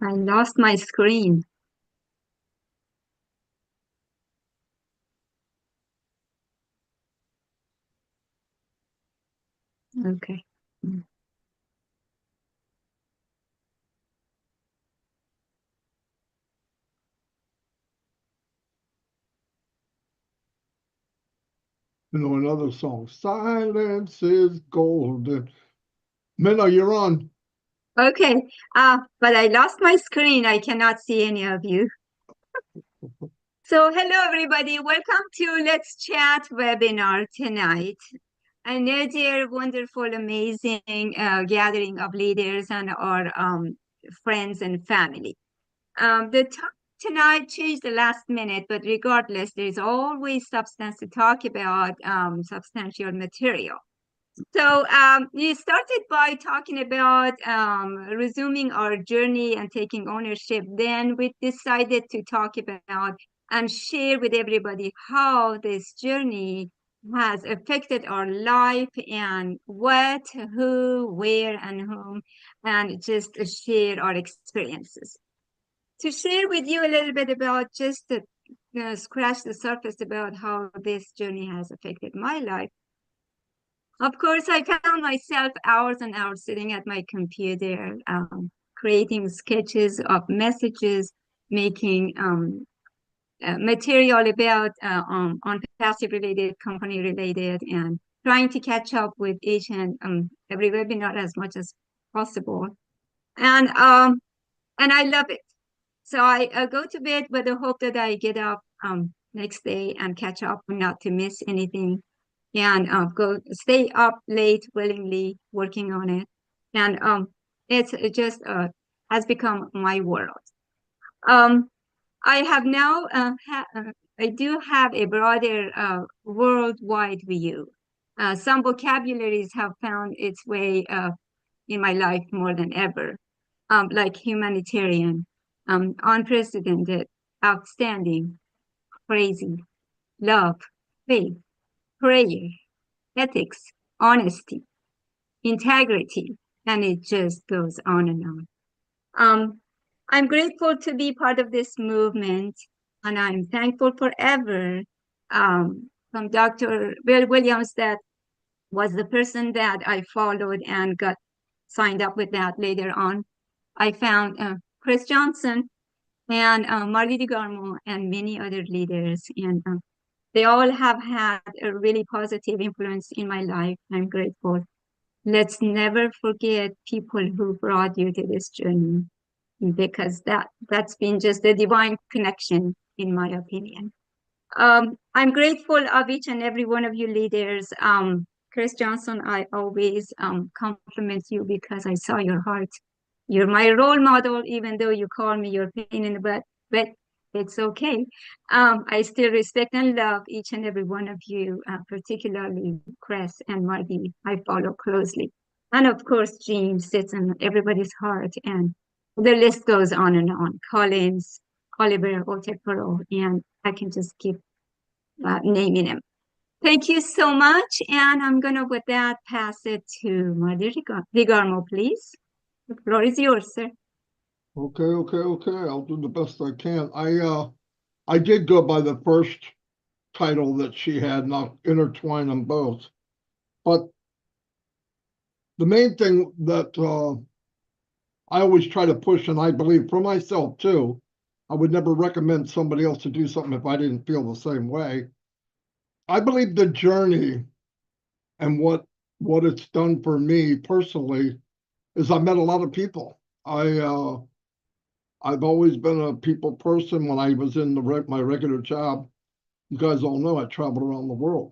I lost my screen. Okay. Another song. Silence is golden. Minna, you're on. Okay. But I lost my screen. I cannot see any of you. So hello everybody. Welcome to Let's Chat webinar tonight. Another wonderful, amazing gathering of leaders and our friends and family. The talk tonight changed the last minute, but regardless, there is always substance to talk about, substantial material. So we started by talking about resuming our journey and taking ownership. Then we decided to talk about and share with everybody how this journey has affected our life and what, who, where, and whom, and just share our experiences. To share with you a little bit about just to scratch the surface about how this journey has affected my life. Of course, I found myself hours and hours sitting at my computer, creating sketches of messages, making material about on passive related, company related, and trying to catch up with each and every webinar as much as possible. And I love it. So I go to bed with the hope that I get up next day and catch up, not to miss anything, and go stay up late willingly working on it. And it's just has become my world. Um, I have now I do have a broader worldwide view. Some vocabularies have found its way in my life more than ever, like humanitarian, unprecedented, outstanding, crazy, love, faith, prayer, ethics, honesty, integrity, and it just goes on and on. I'm grateful to be part of this movement, and I'm thankful forever from Dr. Bill Williams, that was the person that I followed and got signed up with that later on. I found Chris Johnson and Marty DeGarmo and many other leaders, and they all have had a really positive influence in my life. I'm grateful. Let's never forget people who brought you to this journey, because that's been just a divine connection, in my opinion. I'm grateful of each and every one of you leaders. Chris Johnson, I always compliment you because I saw your heart. You're my role model, even though you call me your pain in the butt, but it's okay. I still respect and love each and every one of you, particularly Chris and Marty. I follow closely. And of course, James sits in everybody's heart, and the list goes on and on. Collins, Oliver, Otepero, and I can just keep naming him. Thank you so much. And I'm going to, with that, pass it to Marty Rigarmo, please. The floor is yours, sir. Okay. I'll do the best I can. I did go by the first title that she had, and I'll intertwine them both. But the main thing that I always try to push, and I believe for myself too, I would never recommend somebody else to do something if I didn't feel the same way. I believe the journey and what it's done for me personally is I met a lot of people. I've always been a people person. When I was in my regular job, you guys all know I traveled around the world.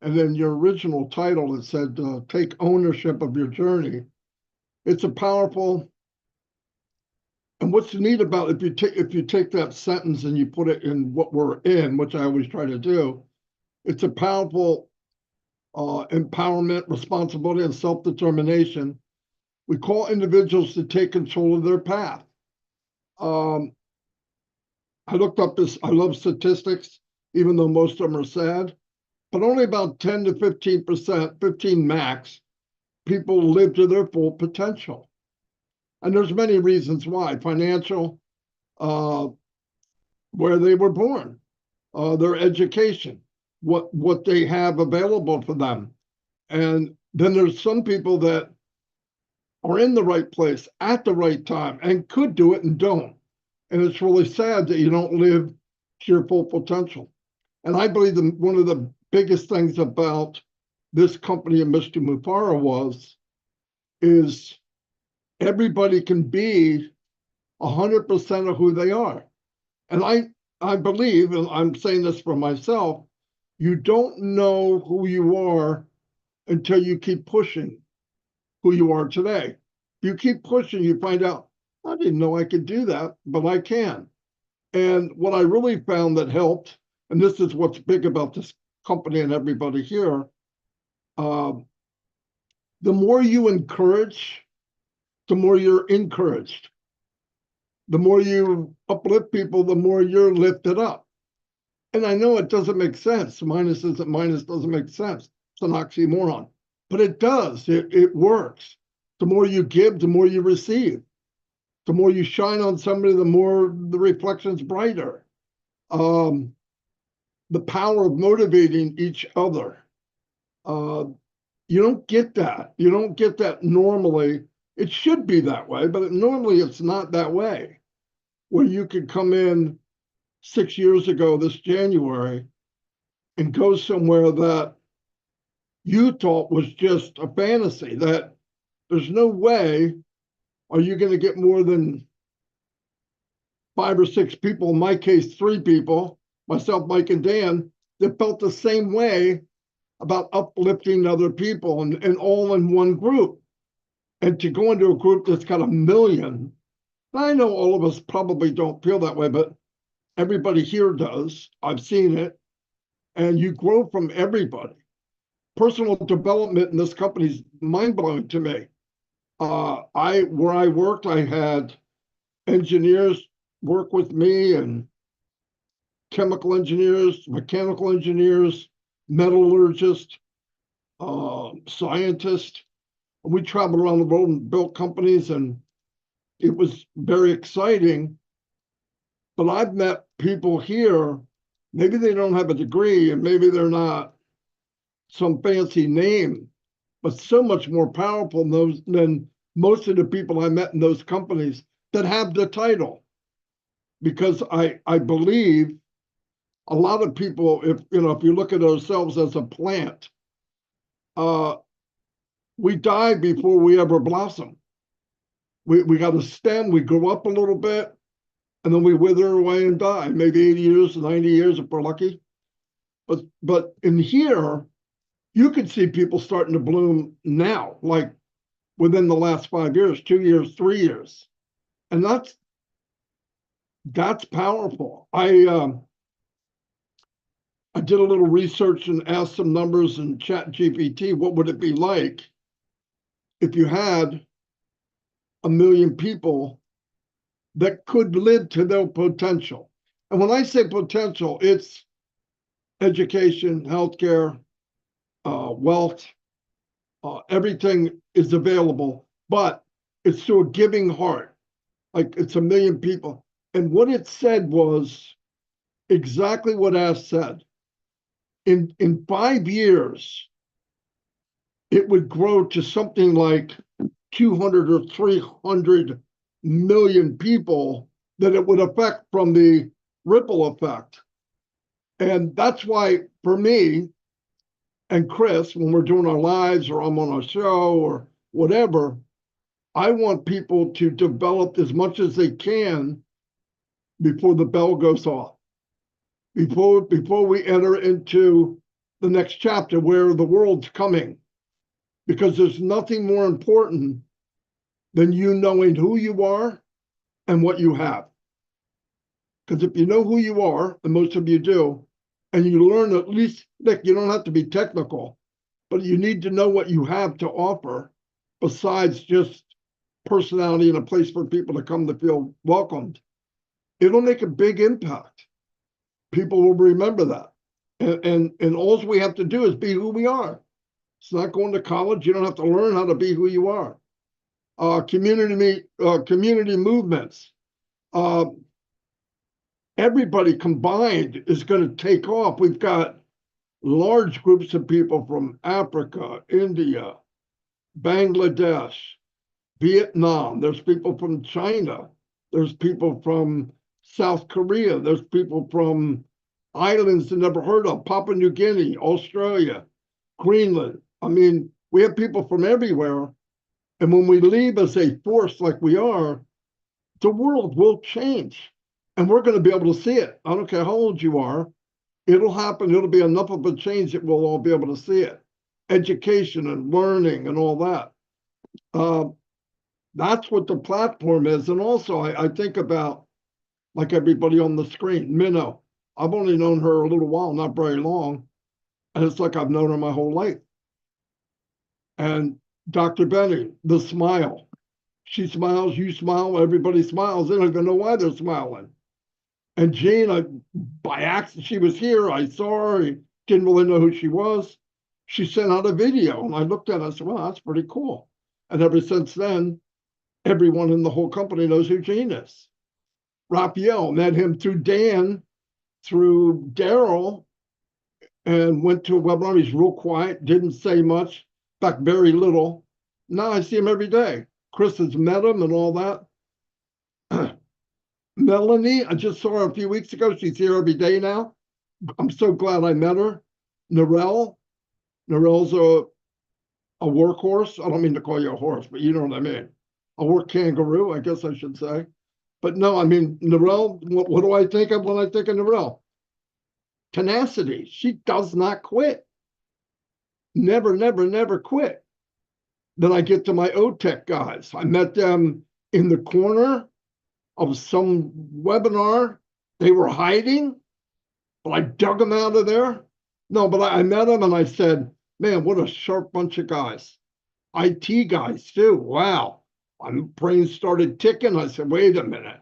And then your original title, it said take ownership of your journey. It's a powerful, and what's neat about it, if you take that sentence and you put it in what we're in, which I always try to do, it's a powerful empowerment, responsibility, and self-determination. We call individuals to take control of their path. I looked up this, I love statistics, even though most of them are sad, but only about 10 to 15%, 15 max, people live to their full potential. And there's many reasons why. Financial, uh, where they were born, their education, what they have available for them. And then there's some people that are in the right place at the right time and could do it and don't. And it's really sad that you don't live to your full potential. And I believe one of the biggest things about this company and Mr. Mufara is everybody can be 100% of who they are. And I believe, and I'm saying this for myself, you don't know who you are until you keep pushing who you are today. You keep pushing, you find out, I didn't know I could do that, but I can. And what I really found that helped, and this is what's big about this company and everybody here, uh, the more you encourage, the more you're encouraged. The more you uplift people, the more you're lifted up. And I know it doesn't make sense. Minus isn't minus doesn't make sense. It's an oxymoron. But it does. It works. The more you give, the more you receive. The more you shine on somebody, the more the reflection's brighter. The power of motivating each other. Uh, you don't get that. You don't get that normally. It should be that way, but normally it's not that way. Where you could come in 6 years ago this January and go somewhere that you thought was just a fantasy, that there's no way are you going to get more than 5 or 6 people, in my case, 3 people, myself, Mike, and Dan, that felt the same way about uplifting other people and all in one group. And to go into a group that's got 1 million, I know all of us probably don't feel that way, but everybody here does. I've seen it. And you grow from everybody. Personal development in this company is mind-blowing to me. Where I worked, I had engineers work with me and chemical engineers, mechanical engineers, metallurgists, scientists. We traveled around the world and built companies, and it was very exciting. But I've met people here, maybe they don't have a degree and maybe they're not some fancy name, but so much more powerful than most of the people I met in those companies that have the title. Because I believe a lot of people, if you look at ourselves as a plant, we die before we ever blossom. We got a stem, we grow up a little bit, and then we wither away and die, maybe 80 years, 90 years if we're lucky. But in here, you could see people starting to bloom now, like within the last 5 years, 2 years, 3 years. And that's powerful. I did a little research and asked some numbers in Chat GPT. What would it be like if you had 1 million people that could live to their potential? And when I say potential, it's education, healthcare, wealth, everything is available, but it's through a giving heart. Like it's 1 million people. And what it said was exactly what Ash said. In 5 years, it would grow to something like 200 or 300 million people that it would affect from the ripple effect. And that's why, for me and Chris, when we're doing our lives or I'm on a show or whatever, I want people to develop as much as they can before the bell goes off, before we enter into the next chapter where the world's coming. Because there's nothing more important than you knowing who you are and what you have. Because if you know who you are, and most of you do, and you learn at least, Nick, you don't have to be technical, but you need to know what you have to offer besides just personality and a place for people to come to feel welcomed. It'll make a big impact. People will remember that. And all we have to do is be who we are. It's not going to college. You don't have to learn how to be who you are. community movements. Uh, Everybody combined is going to take off. We've got large groups of people from Africa, India, Bangladesh, Vietnam. There's people from China. There's people from South Korea. There's people from islands that never heard of, Papua New Guinea, Australia, Greenland. I mean, we have people from everywhere. And when we leave as a force like we are, the world will change. And we're going to be able to see it. I don't care how old you are. It'll happen. It'll be enough of a change that we'll all be able to see it. Education and learning and all that. That's what the platform is. And also, I think about, like everybody on the screen, Minnow. I've only known her a little while, not very long. And it's like I've known her my whole life. And Dr. Benny, the smile. She smiles, you smile, everybody smiles. They don't even know why they're smiling. And Jean, by accident, she was here. I saw her. I didn't really know who she was. She sent out a video, and I looked at it. I said, well, that's pretty cool. And ever since then, everyone in the whole company knows who Jean is. Raphael, met him through Dan, through Daryl, and went to a webinar. He's real quiet, didn't say much, in fact, very little. Now I see him every day. Chris has met him and all that. Melanie, I just saw her a few weeks ago. She's here every day now. I'm so glad I met her. Narelle. Narelle's a workhorse. I don't mean to call you a horse, but you know what I mean. A work kangaroo, I guess I should say. But no, I mean, Narelle, what do I think of when I think of Narelle? Tenacity. She does not quit. Never, never, never quit. Then I get to my OTech guys. I met them in the corner of some webinar. They were hiding, but I dug them out of there. No, but I met them and I said, man, what a sharp bunch of guys. IT guys too. Wow. My brain started ticking. I said, wait a minute.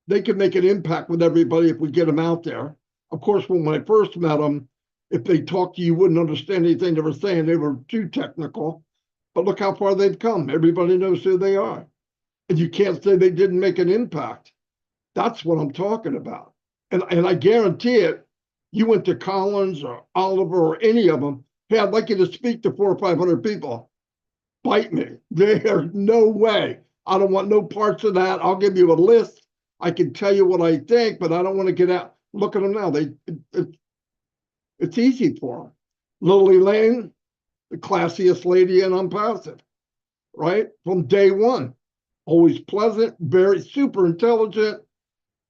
They could make an impact with everybody if we get them out there. Of course, when I first met them, if they talked to you, you wouldn't understand anything they were saying. They were too technical. But look how far they've come. Everybody knows who they are. And you can't say they didn't make an impact. That's what I'm talking about. And I guarantee it, you went to Collins or Oliver or any of them, hey, I'd like you to speak to 400 or 500 people. Bite me. There's no way. I don't want no parts of that. I'll give you a list. I can tell you what I think, but I don't want to get out. Look at them now. It's easy for them. Lily Lane, the classiest lady in Unpassive, right? From day one. Always pleasant, very super intelligent,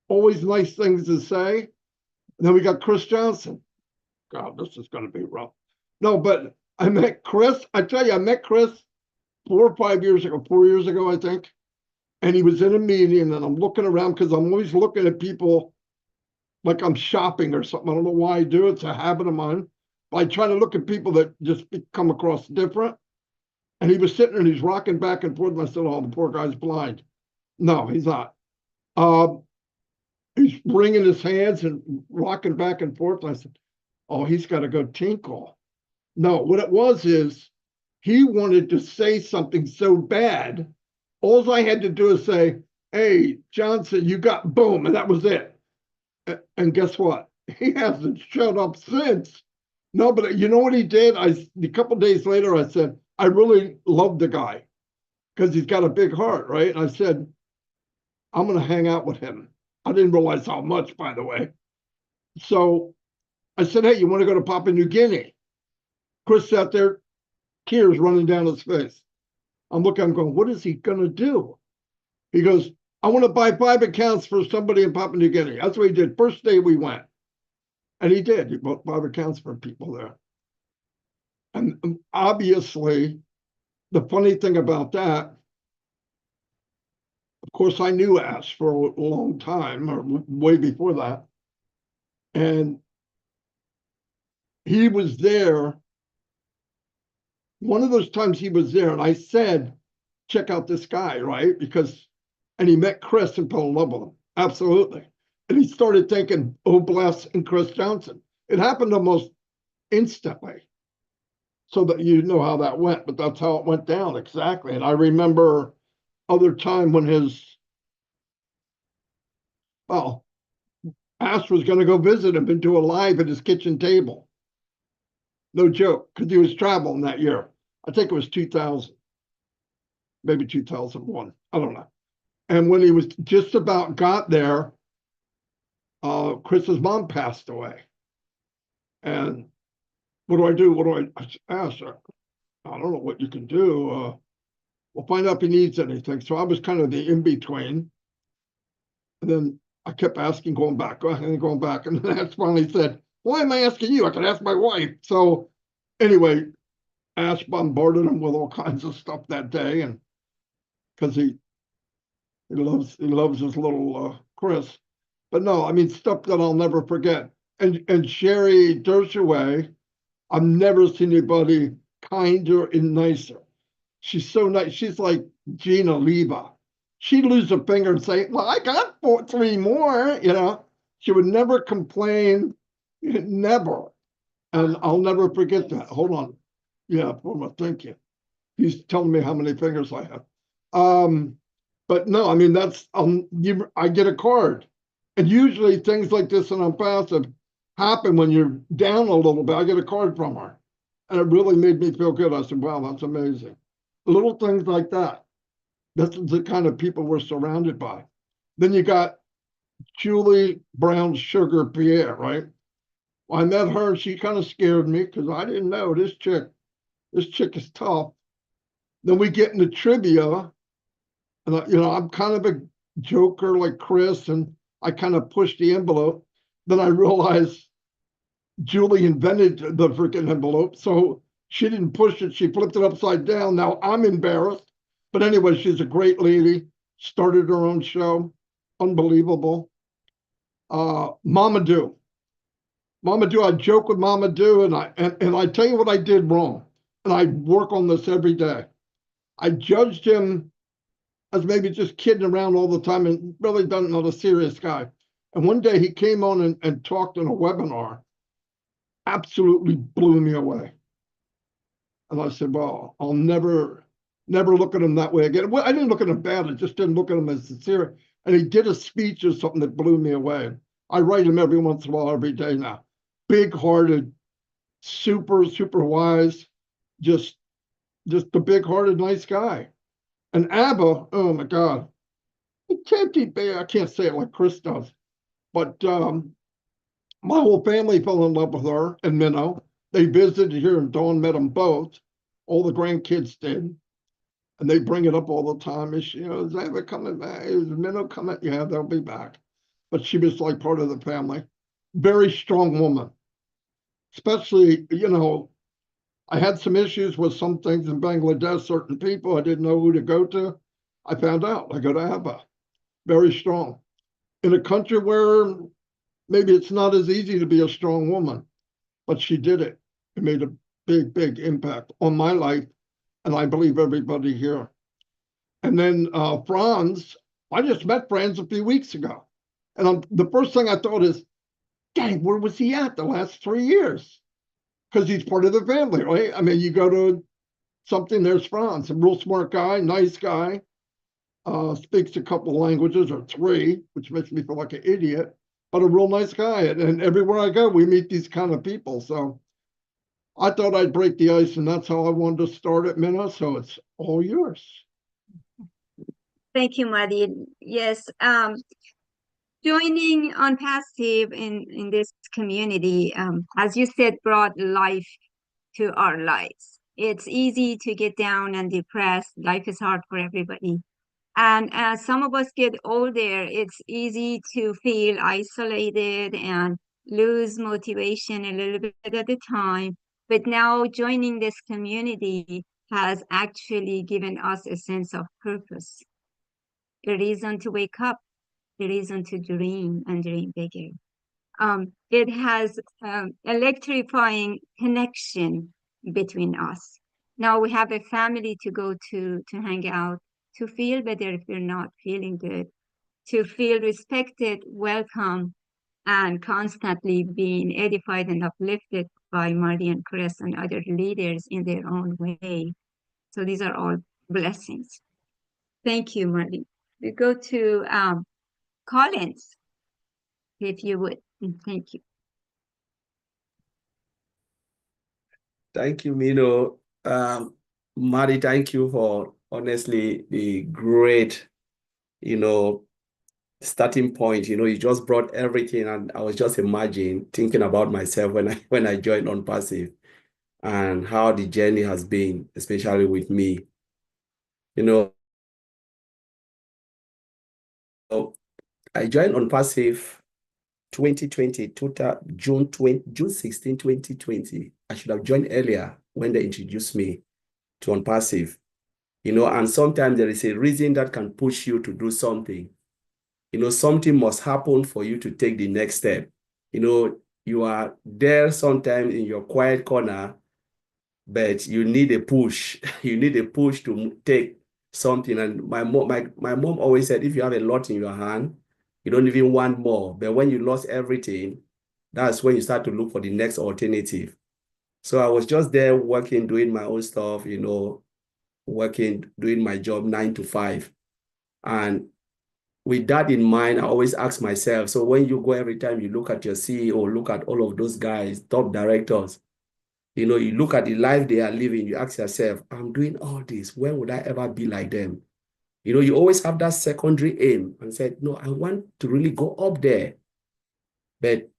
always nice things to say. And then we got Chris Johnson. God, this is going to be rough. No, but I met Chris. I tell you, I met Chris 4 or 5 years ago, 4 years ago, I think. And he was in a meeting, and I'm looking around because I'm always looking at people like I'm shopping or something. I don't know why I do it. It's a habit of mine. But I try to look at people that just come across different. And he was sitting there and he's rocking back and forth. And I said, oh, the poor guy's blind. No, he's not. He's wringing his hands and rocking back and forth. And I said, oh, he's got to go tinkle. No, what it was is he wanted to say something so bad. All I had to do is say, hey, Johnson, you got boom. And that was it. And guess what? He hasn't shut up since. No, but you know what he did? A couple of days later, I said, I really love the guy because he's got a big heart, right? And I said, I'm going to hang out with him. I didn't realize how much, by the way. So I said, hey, you want to go to Papua New Guinea? Chris sat there, tears running down his face. I'm looking, I'm going, what is he going to do? He goes, I want to buy 5 accounts for somebody in Papua New Guinea. That's what he did. First day we went. And he did. He bought 5 accounts for people there. And obviously, the funny thing about that, of course, I knew Ash for a long time, or way before that. And he was there. One of those times he was there, and I said, check out this guy, right? And he met Chris and fell in love with him. Absolutely. And he started thinking, oh, bless, and Chris Johnson. It happened almost instantly. So that you know how that went, but that's how it went down exactly. And I remember other time when well, Ash was going to go visit him and do a live at his kitchen table. No joke, because he was traveling that year. I think it was 2000, maybe 2001. I don't know. And when he was just about got there, Chris's mom passed away. And what do I do? What do I ask her? I don't know what you can do. We'll find out if he needs anything. So I was kind of the in between. And then I kept asking, going back, and going back. And then Ash finally said, why am I asking you? I could ask my wife. So anyway, Ash bombarded him with all kinds of stuff that day. And because he loves his little Chris. But no, I mean, stuff that I'll never forget. And Sherry Dershoway, I've never seen anybody kinder and nicer. She's so nice. She's like Gina Leva. She'd lose a finger and say, well, I got three more, you know. She would never complain, never. And I'll never forget that. Hold on. Yeah, what am I thinking? He's telling me how many fingers I have. But no, I mean, that's, I get a card. And usually things like this in Unpassive happen when you're down a little bit. I get a card from her. And it really made me feel good. I said, wow, that's amazing. Little things like that. That's the kind of people we're surrounded by. Then you got Julie Brown Sugar Pierre, right? Well, I met her and she kind of scared me because I didn't know this chick is tough. Then we get into trivia, and I'm kind of a joker like Chris, and I kind of push the envelope. Then I realized Julie invented the freaking envelope, so she didn't push it. She flipped it upside down. Now I'm embarrassed. But anyway, she's a great lady. Started her own show. Unbelievable. Mama Do. Mama Do, I joke with Mama Do, and I tell you what I did wrong. And I work on this every day. I judged him as maybe just kidding around all the time and really not a serious guy. And one day he came on and talked in a webinar, absolutely blew me away. And I said, well, I'll never look at him that way again. Well, I didn't look at him bad. I just didn't look at him as sincere. And he did a speech or something that blew me away. I write him every once in a while, every day now. Big-hearted, super, super wise, just a big-hearted, nice guy. And Abba, oh my God, I can't say it like Chris does, but my whole family fell in love with her and Minnow. They visited here and Dawn met them both. All the grandkids did. And they bring it up all the time. Is is Abba coming back? Is Minnow coming? Yeah, they'll be back. But she was like part of the family. Very strong woman. Especially, I had some issues with some things in Bangladesh, certain people. I didn't know who to go to. I found out. I go to Abba. Very strong. In a country where maybe it's not as easy to be a strong woman, but she did it. It made a big, big impact on my life, and I believe everybody here. And then Franz, I just met Franz a few weeks ago. And the first thing I thought is, dang, where was he at the last 3 years? Because he's part of the family, right? I mean, you go to something, there's Franz, a real smart guy, nice guy, speaks a couple languages or three, which makes me feel like an idiot, but a real nice guy. And everywhere I go, we meet these kind of people. So I thought I'd break the ice, and that's how I wanted to start at Minna. So it's all yours. Thank you, Madi. Yes, joining Unpassive in this community, as you said, brought life to our lives. It's easy to get down and depressed. Life is hard for everybody. And as some of us get older, it's easy to feel isolated and lose motivation a little bit at a time. But now joining this community has actually given us a sense of purpose, a reason to wake up, a reason to dream and dream bigger. It has electrifying connection between us. Now we have a family to go to hang out, to feel better if we're not feeling good, to feel respected, welcome, and constantly being edified and uplifted by Marty and Chris and other leaders in their own way. So these are all blessings. Thank you, Marlene. We go to Collins, if you would. Thank you. Thank you, Mino. Mari, thank you for honestly the great, starting point. You just brought everything, and I was just thinking about myself when I joined ONPASSIVE and how the journey has been, especially with me. I joined ONPASSIVE 2020, June 16, 2020. I should have joined earlier when they introduced me to ONPASSIVE. And sometimes there is a reason that can push you to do something. Something must happen for you to take the next step. You are there sometimes in your quiet corner, but you need a push. You need a push to take something. And my mom always said, if you have a lot in your hand, you don't even want more. But when you lost everything, that's when you start to look for the next alternative. So I was just there working, doing my own stuff, working, doing my job 9 to 5. And with that in mind, I always ask myself, so when you go every time you look at your CEO, look at all of those guys, top directors, you look at the life they are living, you ask yourself, I'm doing all this. When would I ever be like them? You always have that secondary aim and said, no, I want to really go up there. But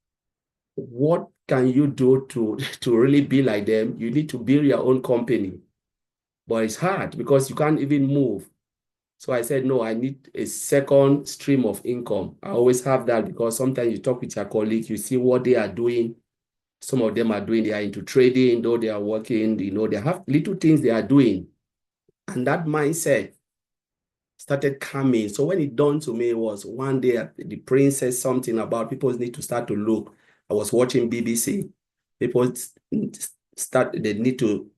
what can you do to really be like them? You need to build your own company. But it's hard because you can't even move. So I said, no, I need a second stream of income. I always have that because sometimes you talk with your colleagues, you see what they are doing. Some of them are doing, they are into trading, though they are working, they have little things they are doing. And that mindset started coming. So when it dawned to me, it was one day the prince said something about people need to start to look. I was watching BBC. People they need to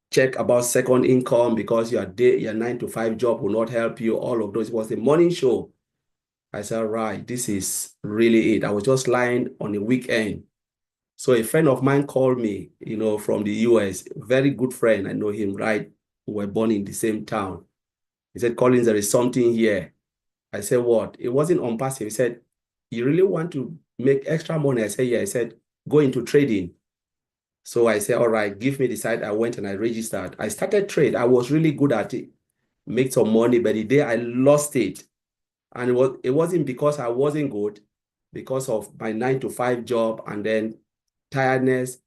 check about second income because your 9 to 5 job will not help you. All of those. It was the morning show. I said, right, this is really it. I was just lying on a weekend. So a friend of mine called me, from the US, very good friend. I know him, right? We were born in the same town. He said, Collins, there is something here. I said, what? It wasn't ONPASSIVE. He said, you really want to make extra money? I said, yeah. I said, go into trading. So I said, all right, give me the site. I went and I registered. I started trade. I was really good at it, make some money, but the day I lost it, and it wasn't because I wasn't good, because of my 9 to 5 job and then tiredness.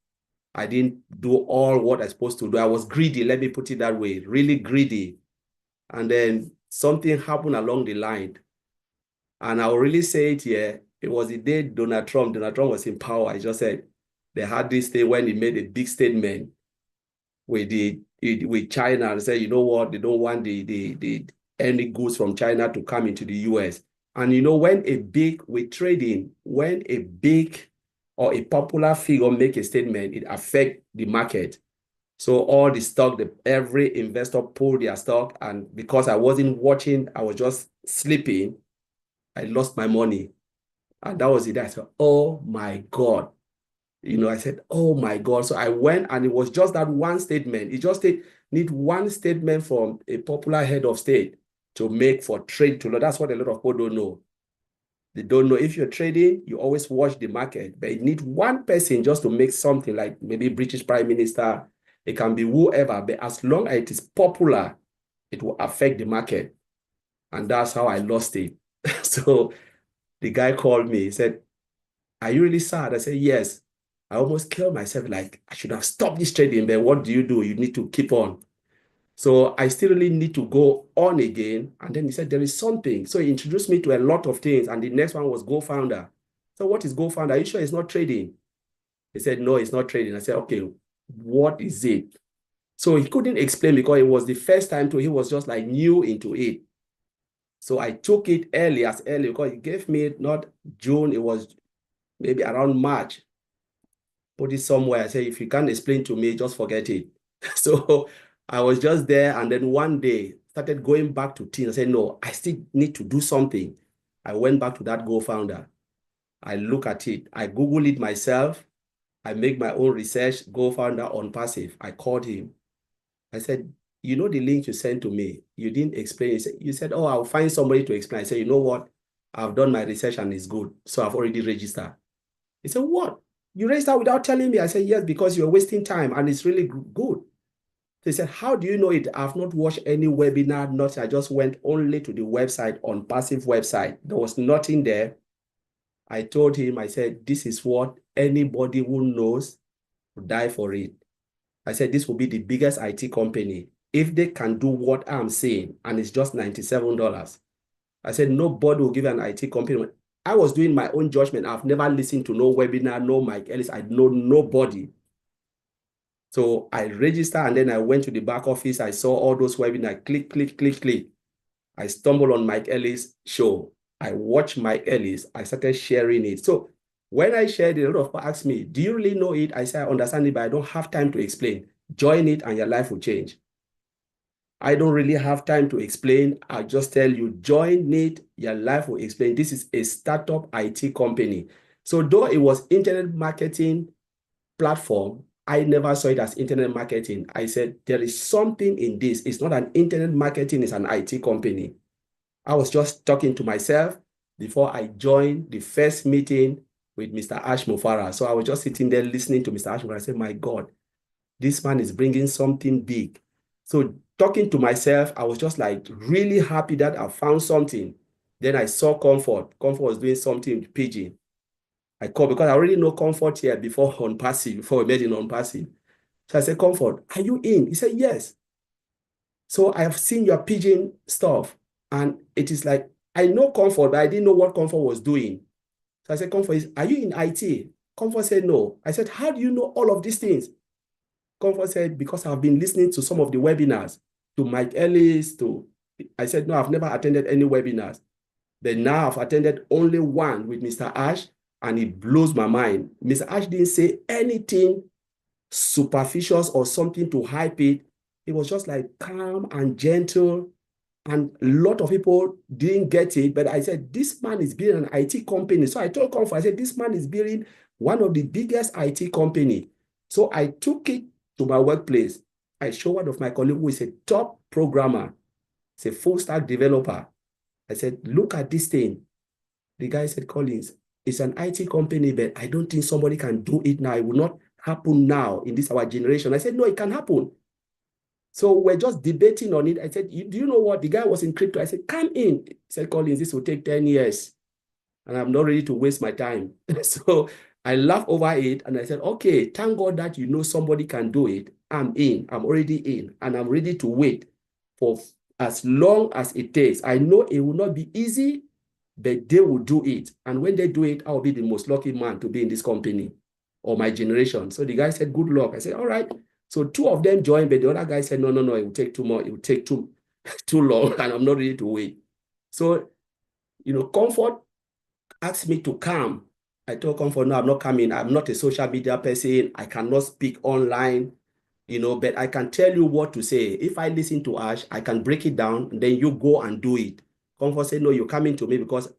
I didn't do all what I was supposed to do. I was greedy, let me put it that way, really greedy. And then something happened along the line. And I'll really say it here. It was the day Donald Trump was in power. I just said, they had this thing when he made a big statement with China and said, you know what, they don't want any goods from China to come into the US. And when a big or a popular figure make a statement, it affects the market. So all the stock, every investor pulled their stock. And because I wasn't watching, I was just sleeping, I lost my money. And that was it. I said, oh my God. I said, oh my God. So I went and it was just that one statement. It just need one statement from a popular head of state to make for trade to law. That's what a lot of people don't know. They don't know if you're trading, you always watch the market, but you need one person just to make something like maybe British Prime Minister. It can be whoever, but as long as it is popular, it will affect the market. And that's how I lost it. So the guy called me, he said, are you really sad? I said, yes. I almost killed myself. Like, I should have stopped this trading, but what do? You need to keep on. So I still really need to go on again. And then he said, there is something. So he introduced me to a lot of things. And the next one was Go Founder. So what is Go Founder? Are you sure it's not trading? He said, no, it's not trading. I said, okay, what is it? So he couldn't explain because it was the first time he was just like new into it. So I took it early because he gave me not June, it was maybe around March. Put it somewhere. I said, if you can't explain to me, just forget it. So I was just there. And then one day started going back to teams. I said, no, I still need to do something. I went back to that Go Founder. I look at it. I Google it myself. I make my own research, Go Founder ONPASSIVE. I called him. I said, you know the link you sent to me, you didn't explain it. You said, oh, I'll find somebody to explain. I said, you know what? I've done my research and it's good. So I've already registered. He said, what? You registered without telling me? I said, yes, because you're wasting time and it's really good. They said, how do you know it? I've not watched any webinar, nothing. I just went only to the website, ONPASSIVE website. There was nothing there. I told him, I said, this is what anybody who knows will die for it. I said, this will be the biggest IT company. If they can do what I'm saying, and it's just $97. I said, nobody will give an IT company. I was doing my own judgment. I've never listened to no webinar, no Mike Ellis. I know nobody. So I registered and then I went to the back office. I saw all those webinars, click. I stumbled on Mike Ellis' show. I watched Mike Ellis. I started sharing it. So when I shared it, a lot of people asked me, do you really know it? I said, I understand it, but I don't have time to explain. Join it and your life will change. I don't really have time to explain. I'll just tell you, join it, your life will explain. This is a startup IT company. So though it was internet marketing platform, I never saw it as internet marketing. I said, there is something in this. It's not an internet marketing, it's an IT company. I was just talking to myself before I joined the first meeting with Mr. Ash Mufara. So I was just sitting there listening to Mr. Ash Mufara. I said, my God, this man is bringing something big. So talking to myself, I was just like really happy that I found something. Then I saw Comfort. Comfort was doing something with Pidgin. I called because I already know Comfort here before ONPASSIVE, before we met in ONPASSIVE. So I said, Comfort, are you in? He said, yes. So I have seen your Pidgin stuff. And it is like, I know Comfort, but I didn't know what Comfort was doing. So I said, Comfort, are you in IT? Comfort said, no. I said, how do you know all of these things? Comfort said, because I've been listening to some of the webinars, to Mike Ellis, I said, no, I've never attended any webinars. But now I've attended only one with Mr. Ash, and it blows my mind. Mr. Ash didn't say anything superficial or something to hype it. It was just like calm and gentle. And a lot of people didn't get it. But I said, this man is building an IT company. So I told Comfort, I said, this man is building one of the biggest IT company. So I took it to my workplace. I showed one of my colleagues who is a top programmer. He's a full stack developer. I said, look at this thing. The guy said, Collins, it's an IT company, but I don't think somebody can do it now. It will not happen now in this our generation. I said, no, it can happen. So we're just debating on it. I said, do you know what? The guy was in crypto. I said, come in. He said, Collins, this will take 10 years. And I'm not ready to waste my time. So I laughed over it. And I said, okay, thank God that you know somebody can do it. I'm in. I'm already in. And I'm ready to wait for as long as it takes. I know it will not be easy, but they will do it. And when they do it, I'll be the most lucky man to be in this company or my generation. So the guy said, good luck. I said, all right. So two of them joined, but the other guy said, no, it will take too much. It will take too long, and I'm not ready to wait. So, Comfort asked me to come. I told Comfort, no, I'm not coming. I'm not a social media person. I cannot speak online, but I can tell you what to say. If I listen to Ash, I can break it down, and then you go and do it. Comfort said, no, you're coming to me because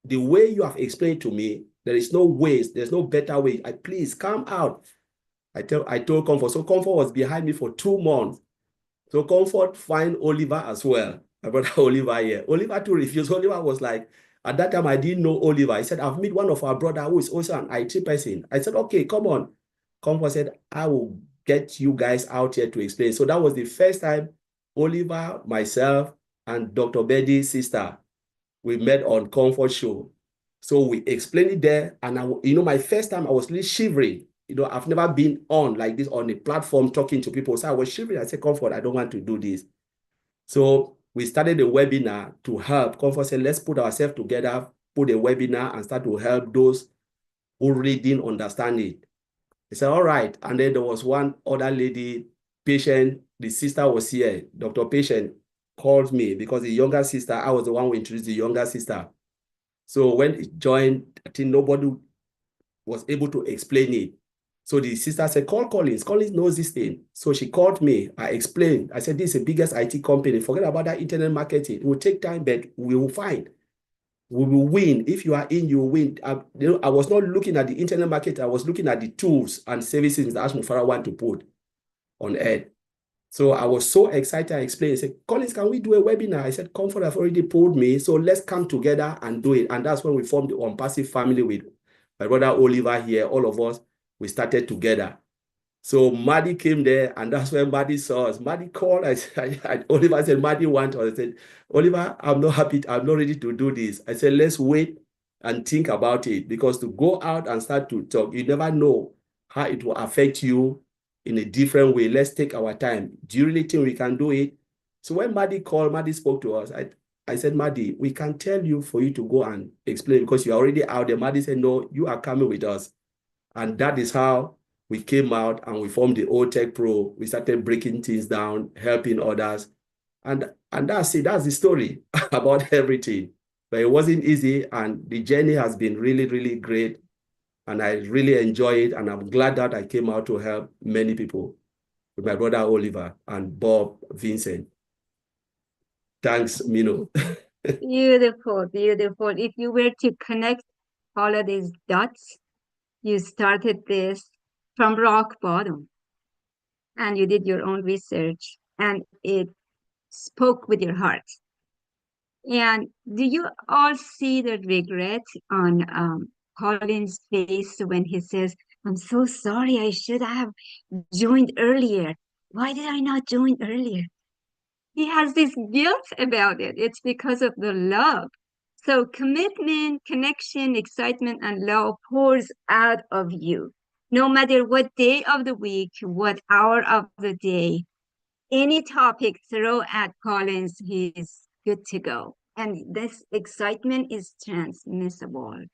the way you have explained to me, there is no ways, there's no better way. Please come out. I told Comfort. So Comfort was behind me for 2 months. So Comfort find Oliver as well. My brother Oliver here. Oliver too refused. Oliver was like, at that time, I didn't know Oliver. He said, I've met one of our brother who is also an IT person. I said, okay, come on. Comfort said, I will get you guys out here to explain. So that was the first time Oliver, myself, and Dr. Betty's sister, we met on Comfort show. So we explained it there. And my first time I was really shivering. I've never been on like this on a platform talking to people. So I was shivering. I said, Comfort, I don't want to do this. So we started a webinar to help. Comfort said, let's put ourselves together, put a webinar and start to help those who really didn't understand it. He said, all right. And then there was one other lady, Patient, the sister was here. Dr. Patient called me because the younger sister, I was the one who introduced the younger sister. So when it joined, I think nobody was able to explain it. So the sister said, call Collins. Collins knows this thing. So she called me. I explained. I said, this is the biggest IT company. Forget about that internet marketing. It will take time, but we will find. We will win. If you are in, you will win. I was not looking at the internet market. I was looking at the tools and services that Ash Mufara want to put on air. So I was so excited. I explained, I said, Collins, can we do a webinar? I said, Comfort have already pulled me. So let's come together and do it. And that's when we formed the ONPASSIVE family with my brother Oliver here. All of us, we started together. So Maddie came there, and that's when Maddie saw us. Maddie called. Oliver said, Maddie wants us. I said, Oliver, I'm not happy. I'm not ready to do this. I said, let's wait and think about it, because to go out and start to talk, you never know how it will affect you in a different way. Let's take our time. Do you really think we can do it? So when Maddie called, Maddie spoke to us. I said, Maddie, we can tell you for you to go and explain because you're already out there. Maddie said, no, you are coming with us. And that is how we came out and we formed the Old Tech Pro. We started breaking things down, helping others. And that's it. That's the story about everything. But it wasn't easy. And the journey has been really, really great. And I really enjoy it. And I'm glad that I came out to help many people with my brother Oliver and Bob Vincent. Thanks, Mino. Beautiful, beautiful. If you were to connect all of these dots, you started this from rock bottom and you did your own research and it spoke with your heart. And do you all see the regret on Colin's face when he says, I'm so sorry, I should have joined earlier. Why did I not join earlier? He has this guilt about it. It's because of the love. So commitment, connection, excitement, and love pours out of you. No matter what day of the week, what hour of the day, any topic throw at Collins, he's good to go. And this excitement is transmissible. And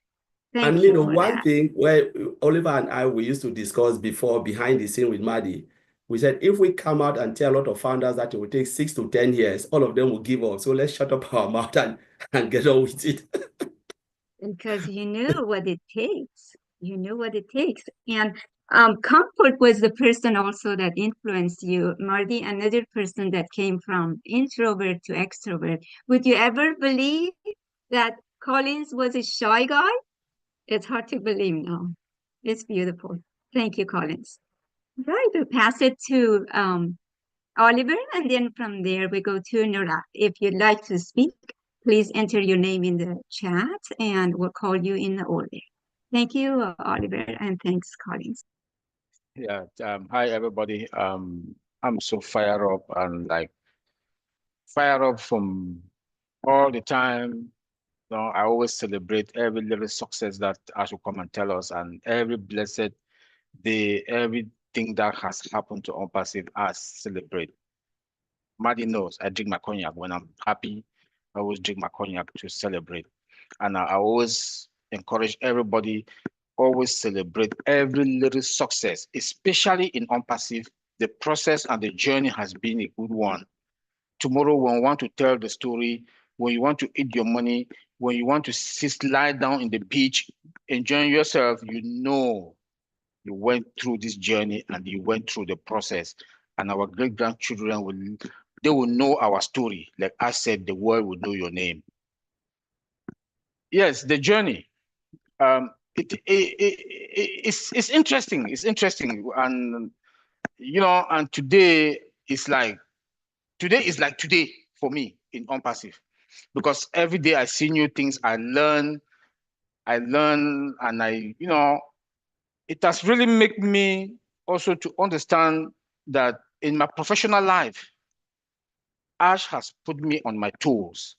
Thank you you know, for one that. thing where Oliver and I, we used to discuss before behind the scene with Maddie, we said, if we come out and tell a lot of founders that it will take 6 to 10 years, all of them will give up. So let's shut up our mouth and get on with it. Because you knew what it takes. You knew what it takes. And Comfort was the person also that influenced you. Marty, another person that came from introvert to extrovert. Would you ever believe that Collins was a shy guy? It's hard to believe now. It's beautiful. Thank you, Collins. Right, we'll pass it to Oliver, and then from there we go to Nora. If you'd like to speak, please enter your name in the chat and we'll call you in the order. Thank you, Oliver, and thanks, Collins. Yeah, hi everybody. I'm so fired up and like fired up from all the time. You know, I always celebrate every little success that Ash will come and tell us, and every blessed day, everything that has happened to ONPASSIVE, I celebrate. Maddie knows I drink my cognac when I'm happy. I always drink my cognac to celebrate, and I always encourage everybody always celebrate every little success, especially in ONPASSIVE. The process and the journey has been a good one. Tomorrow, when you want to tell the story, when you want to eat your money, when you want to sit, lie down in the beach, enjoying yourself, you know you went through this journey and you went through the process. And our great-grandchildren will know our story. Like I said, the world will know your name. Yes, the journey. It's interesting. It's interesting, and you know, and today is like today for me in ONPASSIVE, because every day I see new things. I learn, and it has really made me also to understand that in my professional life, Ash has put me on my toes.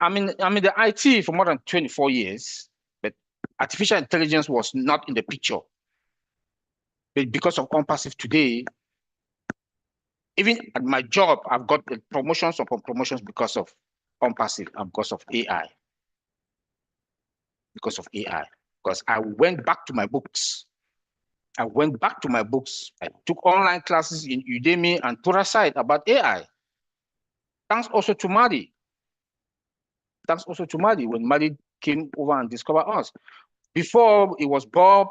I'm in the IT for more than 24 years, but artificial intelligence was not in the picture. But because of ONPASSIVE today, even at my job, I've got promotions upon promotions because of ONPASSIVE and because of AI. Because I went back to my books. I took online classes in Udemy and Turasite about AI. Thanks also to Maddie. When Maddie came over and discovered us. Before it was Bob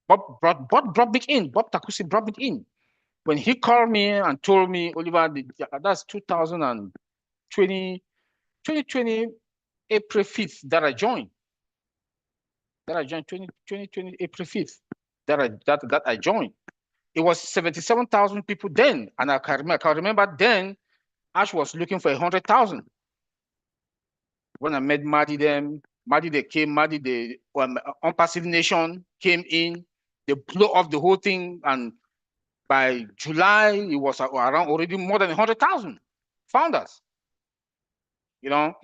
brought me in. Bob Takusi brought me in. When he called me and told me, Oliver, that's 2020 April 5th that I joined. 2020 April 5th that I joined. It was 77,000 people then. And I can remember then, Ash was looking for 100,000. When I met Maddie, they came, the ONPASSIVE Nation came in, they blew off the whole thing. And by July, it was around already more than 100,000 founders, you know.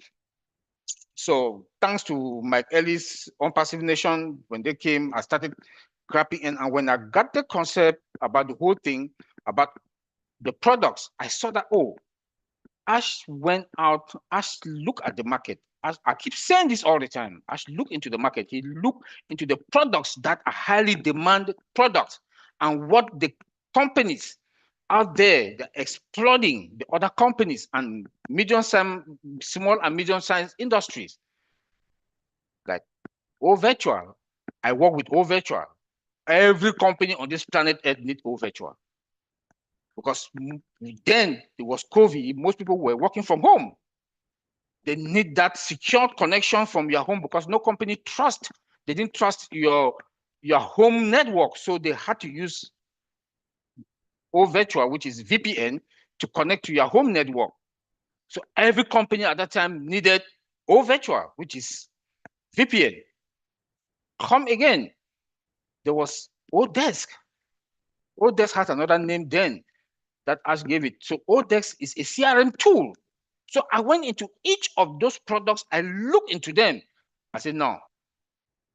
So thanks to Mike Ellis, ONPASSIVE Nation, when they came, I started grabbing in. And when I got the concept about the whole thing, about the products, I saw that, oh, Ash went out, Ash looked at the market. I keep saying this all the time. Ash looked into the market. He looked into the products that are highly demanded products and what the companies out there, they're exploding the other companies and small and medium-sized industries. Like virtual. I work with virtual. Every company on this planet Earth needs virtual. Because then it was COVID, most people were working from home. They need that secure connection from your home because no company they didn't trust your home network. So they had to use virtual, which is VPN, to connect to your home network. So every company at that time needed virtual, which is VPN. Come again, there was Odesk. Odesk has another name then that Ash gave it. So Odesk is a CRM tool. So I went into each of those products. I looked into them. I said, no,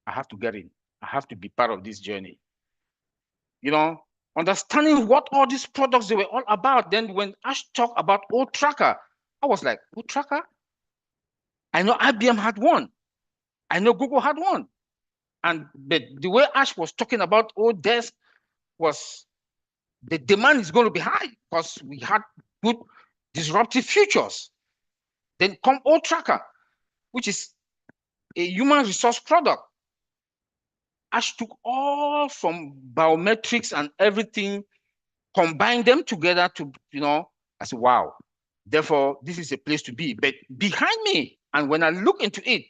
I have to get in. I have to be part of this journey. You know, understanding what all these products they were all about. Then when Ash talked about Tracker, I was like, Tracker? I know IBM had one. I know Google had one. And the way Ash was talking about Odesk was the demand is going to be high because we had good disruptive futures. Then come Tracker, which is a human resource product. Ash took all from biometrics and everything, combined them together to, I said, wow, therefore, this is a place to be. But behind me, and when I look into it,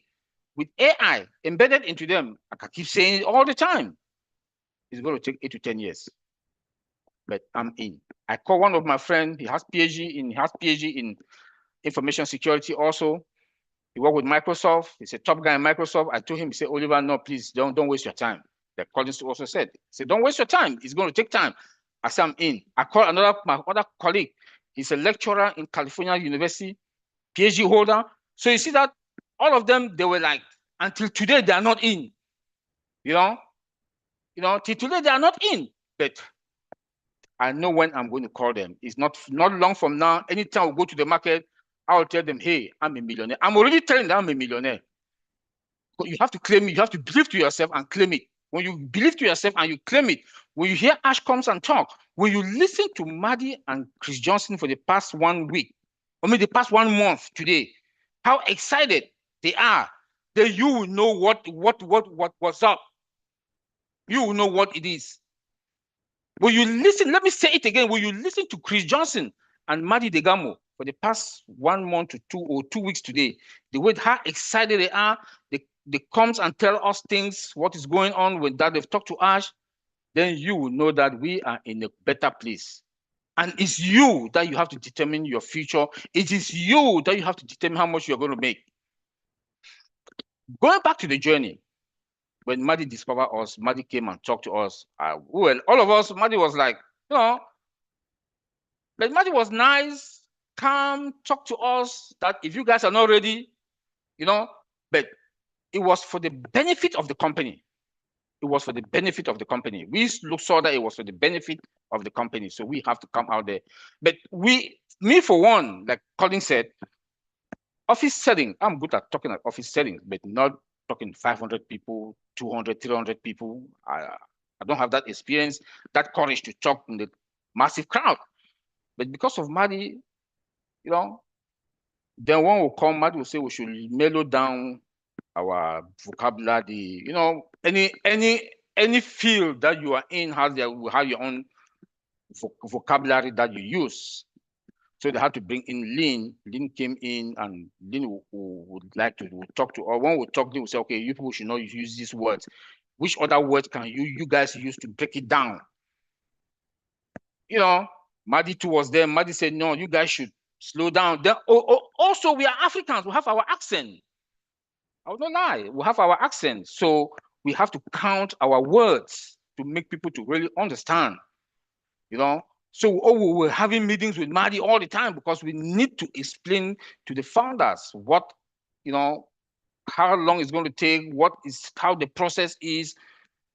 with AI embedded into them, I keep saying it all the time, it's going to take 8 to 10 years. But I'm in. I call one of my friends, he has PhD in information security also. He worked with Microsoft. He's a top guy in Microsoft. I told him, he said, Oliver, no, please don't waste your time. That Collins also said, he said, don't waste your time. It's going to take time. I said, I'm in. I called my other colleague. He's a lecturer in California University, PhD holder. So you see that all of them, they were like, until today, they are not in. Till today, they are not in. But I know when I'm going to call them. It's not long from now. Anytime we go to the market, I'll tell them, hey, I'm a millionaire. I'm already telling them I'm a millionaire. But you have to claim it. You have to believe to yourself and claim it. When you believe to yourself and you claim it, when you hear Ash comes and talk, when you listen to Maddie and Chris Johnson for the past 1 week, the past 1 month today, how excited they are, then you will know what's up. You will know what it is. When you listen, let me say it again, when you listen to Chris Johnson and Maddie Degamo for the past 1 month to 2 weeks today, the way how excited they are, they come and tell us things, what is going on with that, they've talked to Ash, then you will know that we are in a better place. And it's you that you have to determine your future. It is you that you have to determine how much you're going to make. Going back to the journey, when Maddie discovered us, Maddie came and talked to us. Well, all of us, Maddie was like, but Maddie was nice, calm, talked to us that if you guys are not ready, but it was for the benefit of the company. It was for the benefit of the company. We saw that it was for the benefit of the company. So we have to come out there. But me for one, like Colin said, office setting, I'm good at talking at office settings, but not talking 500 people, 200, 300 people. I don't have that experience, that courage to talk in the massive crowd. But because of Maddie, then one will come, Maddie will say we should mellow down our vocabulary. Any field that you are in will have your own vocabulary that you use. So they had to bring in Lynn. Lynn came in, and Lynn would like to talk to, or one would talk, they would say, okay, you people should not use these words. Which other words can you guys use to break it down? You know, Madi too was there. Madi said, no, you guys should slow down. Then, also, we are Africans. We have our accent. I will not lie. We have our accent. So we have to count our words to make people to really understand. You know, so we were having meetings with Madi all the time because we need to explain to the founders what, you know, how long it's going to take, how the process is,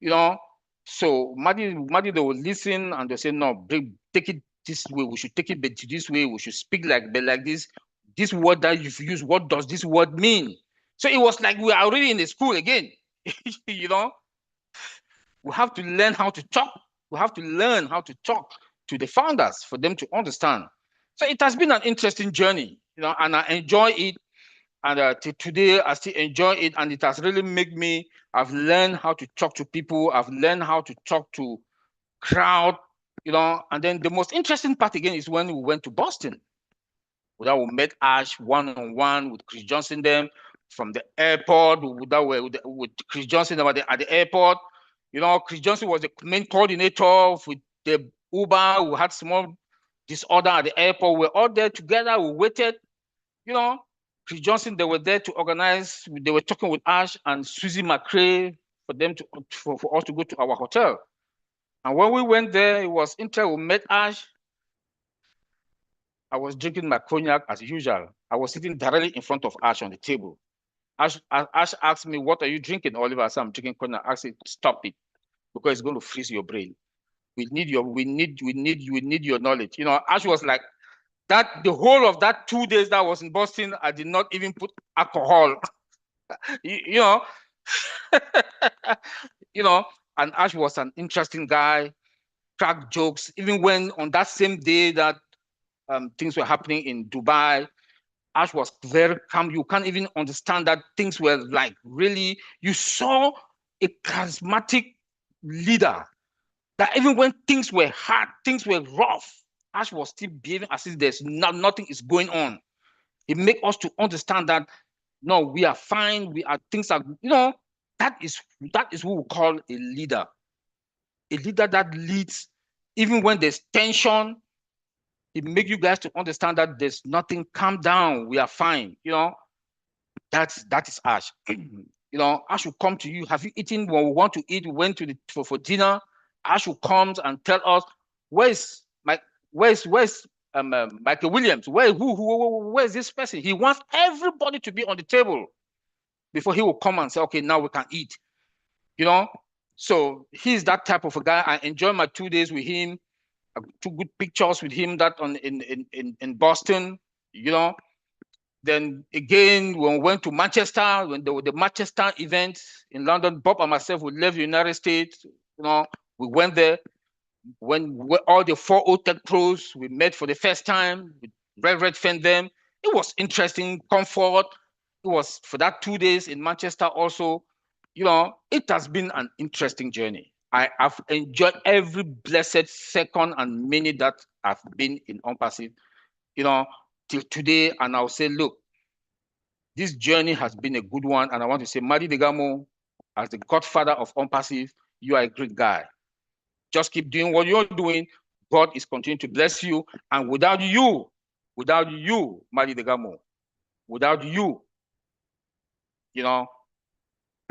you know. So Madi, they will listen and they say, no, take it this way. We should take it this way. We should speak like this. This word that you've used, what does this word mean? So it was like we are already in the school again. You know, we have to learn how to talk. We have to learn how to talk to the founders for them to understand. So it has been an interesting journey, you know, and I enjoy it. And today I still enjoy it, and it has really made me. I've learned how to talk to people. I've learned how to talk to crowd, you know. And then the most interesting part again is when we went to Boston. We met Ash one-on-one with Chris Johnson them from the airport. With Chris Johnson at the airport. You know, Chris Johnson was the main coordinator with the Uber. We had small disorder at the airport. We were all there together. We waited. You know, Chris Johnson, they were there to organize. They were talking with Ash and Susie McCrae for them for us to go to our hotel. And when we went there, it was interesting. We met Ash. I was drinking my cognac as usual. I was sitting directly in front of Ash on the table. Ash asked me, "What are you drinking, Oliver?" I said, "I'm drinking cognac." I said, "Stop it, because it's going to freeze your brain. We need your knowledge." You know, Ash was like that. The whole of that 2 days that I was in Boston, I did not even put alcohol. You know, you know. And Ash was an interesting guy, cracked jokes. Even when on that same day that things were happening in Dubai, Ash was very calm. You can't even understand that things were like really. You saw a charismatic leader that even when things were hard, things were rough, Ash was still behaving as if there's nothing is going on. It makes us to understand that no, we are fine. Things are, you know, that is what we call a leader. A leader that leads even when there's tension. It makes you guys to understand that there's nothing. Calm down. We are fine. You know, that is Ash. You know, Ash will come to you. Have you eaten when we want to eat? We went to for dinner. Ash will come and tell us, where's Michael Williams? Where's this person? He wants everybody to be on the table before he will come and say, okay, now we can eat. You know, so he's that type of a guy. I enjoy my 2 days with him. I took good pictures with him in Boston. You know, then again, when we went to Manchester, when there was the Manchester event in London, Bob and myself, we left the United States. You know, we went there. When all the 4 Tech pros, we met for the first time. We read them. It was interesting, comfort. It was for that 2 days in Manchester also. You know, it has been an interesting journey. I've enjoyed every blessed second and minute that I've been in ONPASSIVE, you know, till today. And I'll say, look, this journey has been a good one. And I want to say, Madi Degamo, as the godfather of ONPASSIVE, you are a great guy. Just keep doing what you're doing. God is continuing to bless you. And without you, Madi Degamo, without you, you know,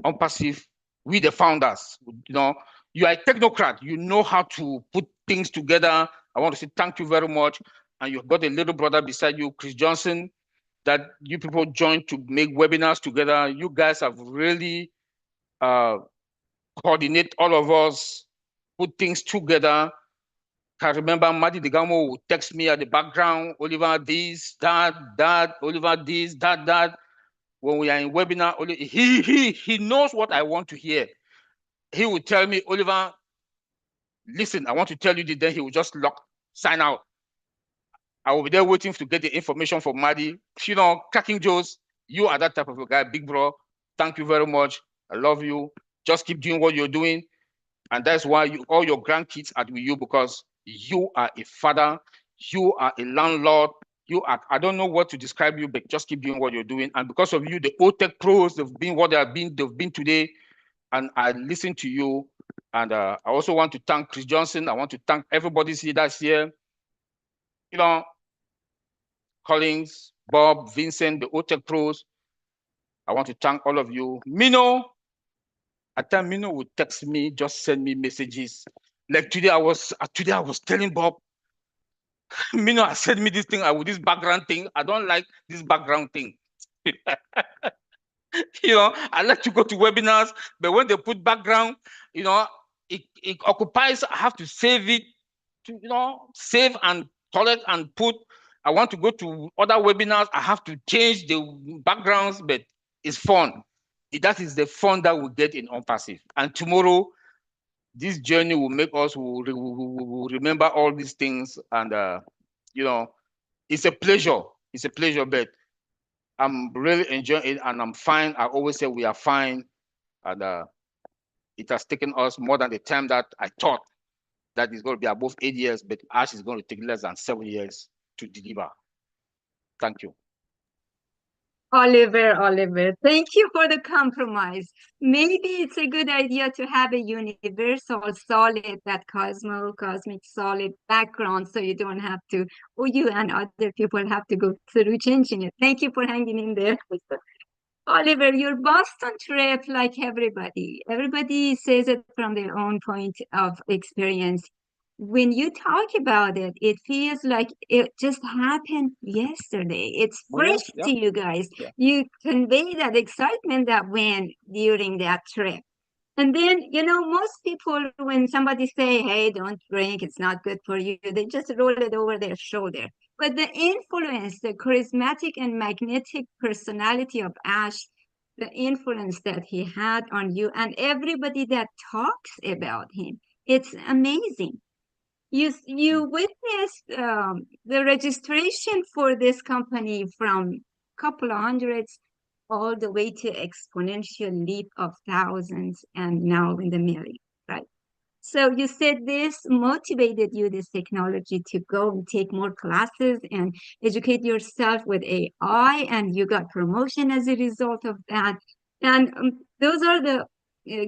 ONPASSIVE, we the founders, you know, you are a technocrat. You know how to put things together. I want to say thank you very much. And you've got a little brother beside you, Chris Johnson, that you people joined to make webinars together. You guys have really coordinate all of us, put things together. I remember Madi Degamo would text me at the background, Oliver this, that, Oliver this, that. When we are in webinar, he knows what I want to hear. He would tell me, Oliver, listen, I want to tell you this. Then he would just sign out. I will be there waiting to get the information from Madi. You know, cracking jokes. You are that type of a guy, big bro. Thank you very much. I love you. Just keep doing what you're doing. And that's why all your grandkids are with you, because you are a father. You are a landlord. I don't know what to describe you, but just keep doing what you're doing. And because of you, the OTech pros, they've been what they've been today. And I listen to you. And I also want to thank Chris Johnson. I want to thank everybody that's here. You know, Collins, Bob, Vincent, the OTEC pros. I want to thank all of you. Mino, at times Mino would text me, just send me messages. Like today I was telling Bob, Mino has sent me this thing with this background thing. I don't like this background thing. I like to go to webinars, but when they put background, it occupies. I have to save it, save and collect and put. I want to go to other webinars. I have to change the backgrounds, but it's fun. That is the fun that we get in ONPASSIVE. And tomorrow, this journey will make us will remember all these things. And it's a pleasure. It's a pleasure, but I'm really enjoying it, and I'm fine. I always say we are fine, and it has taken us more than the time that I thought that it's going to be above 8 years, but Ash is going to take less than 7 years to deliver. Thank you. Oliver, thank you for the compromise. Maybe it's a good idea to have a universal solid, that cosmic solid background, so you don't have to, or you and other people have to go through changing it. Thank you for hanging in there. Oliver, your Boston trip, like everybody says it from their own point of experience. When you talk about it, it feels like it just happened yesterday. It's fresh to you guys. Yeah. You convey that excitement that went during that trip. And then, most people, when somebody say, hey, don't drink, it's not good for you, they just roll it over their shoulder. But the influence, the charismatic and magnetic personality of Ash, the influence that he had on you and everybody that talks about him, it's amazing. You witnessed the registration for this company from couple of hundreds all the way to exponential leap of thousands and now in the millions, right? So you said this motivated you, this technology, to go and take more classes and educate yourself with AI, and you got promotion as a result of that. And those are the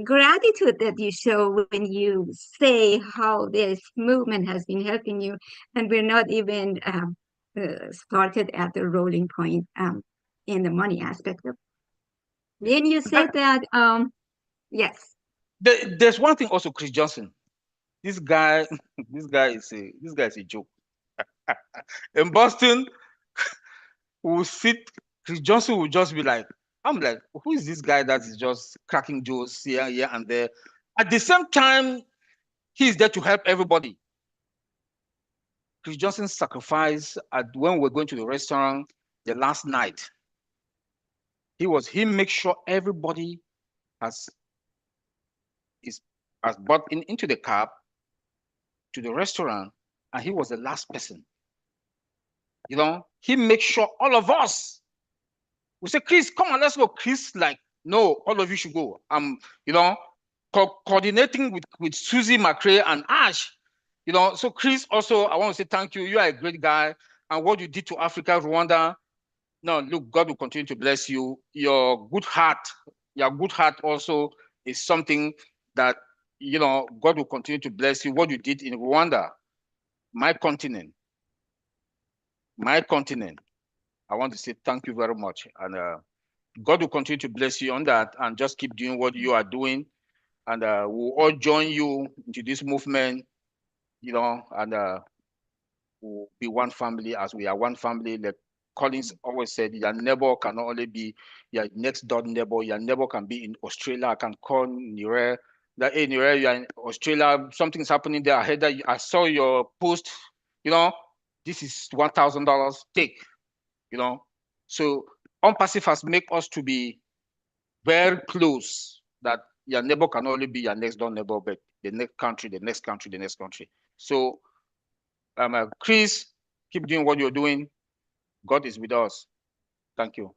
gratitude that you show when you say how this movement has been helping you, and we're not even started at the rolling point in the money aspect of. Then you said that yes. There's one thing also, Chris Johnson. This guy is a joke. In Boston, we'll sit. Chris Johnson will just be like, I'm like, who is this guy that is just cracking jokes here and there? At the same time, he's there to help everybody. Chris Johnson sacrificed when we're going to the restaurant the last night. He makes sure everybody has bought into the cab to the restaurant, and he was the last person. He makes sure all of us. We say, Chris, come on, let's go. Chris, like, no, all of you should go. I'm, coordinating with Susie McRae and Ash. So Chris, also, I want to say thank you. You are a great guy, and what you did to Africa, Rwanda. No, look, God will continue to bless you. Your good heart also is something that God will continue to bless you. What you did in Rwanda, my continent. I want to say thank you very much. And God will continue to bless you on that, and just keep doing what you are doing. And we'll all join you into this movement, and we'll be one family as we are one family. Like Collins always said, your neighbor can only be your next door neighbor. Your neighbor can be in Australia. I can call Nire. That, hey, Nire, you're in Australia. Something's happening there. I heard that I saw your post. This is $1,000. Take. So ONPASSIVE has made us to be very close, that your neighbor can only be your next door neighbor, but the next country, the next country, the next country. So Chris, keep doing what you're doing. God is with us. Thank you.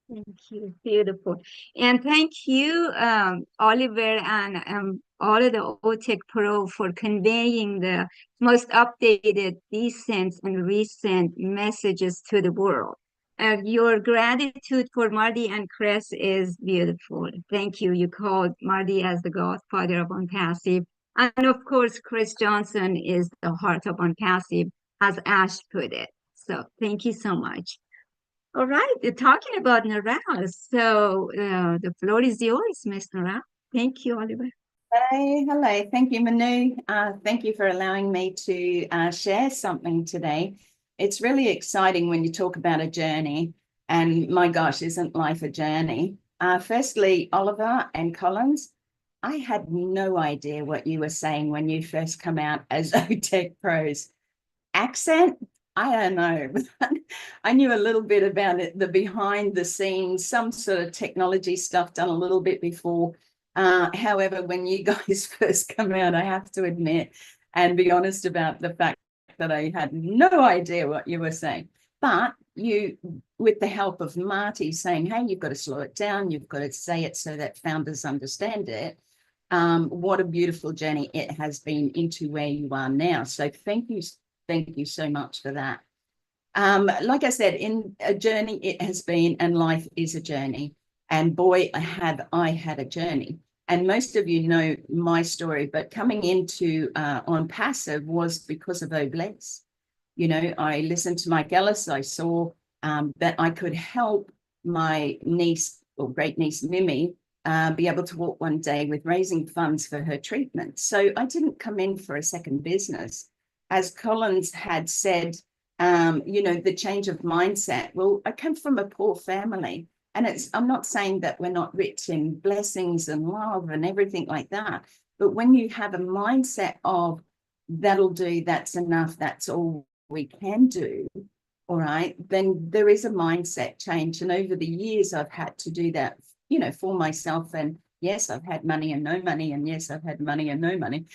Thank you. Beautiful. And thank you, Oliver, and all of the OTEC Pro for conveying the most updated, decent, and recent messages to the world. your gratitude for Marty and Chris is beautiful. Thank you. You called Marty as the godfather of Unpassive. And of course, Chris Johnson is the heart of Unpassive, as Ash put it. So thank you so much. All right, talking about Narelle. So the floor is yours, Miss Narelle. Thank you, Oliver. Hey, hello. Thank you, Manu. Thank you for allowing me to share something today. It's really exciting when you talk about a journey, and my gosh, isn't life a journey? Firstly, Oliver and Collins, I had no idea what you were saying when you first come out as OTech pros. Accent, I don't know. I knew a little bit about it, the behind the scenes, some sort of technology stuff done a little bit before. However, when you guys first come out, I have to admit and be honest about the fact that I had no idea what you were saying. But you, with the help of Marty saying, hey, you've got to slow it down, you've got to say it so that founders understand it. What a beautiful journey it has been into where you are now. So thank you so much for that. Like I said, in a journey it has been, and life is a journey. And boy, have I had a journey. And most of you know my story, but coming into ONPASSIVE was because of Obless. You know, I listened to Mike Ellis. I saw that I could help my niece, or great niece Mimi, be able to walk one day with raising funds for her treatment. So I didn't come in for a second business. As Collins had said, you know, the change of mindset. Well, I come from a poor family. And I'm not saying that we're not rich in blessings and love and everything like that. But when you have a mindset of that'll do, that's enough, that's all we can do, all right, then there is a mindset change. And over the years, I've had to do that, you know, for myself. And yes, I've had money and no money. And yes, I've had money and no money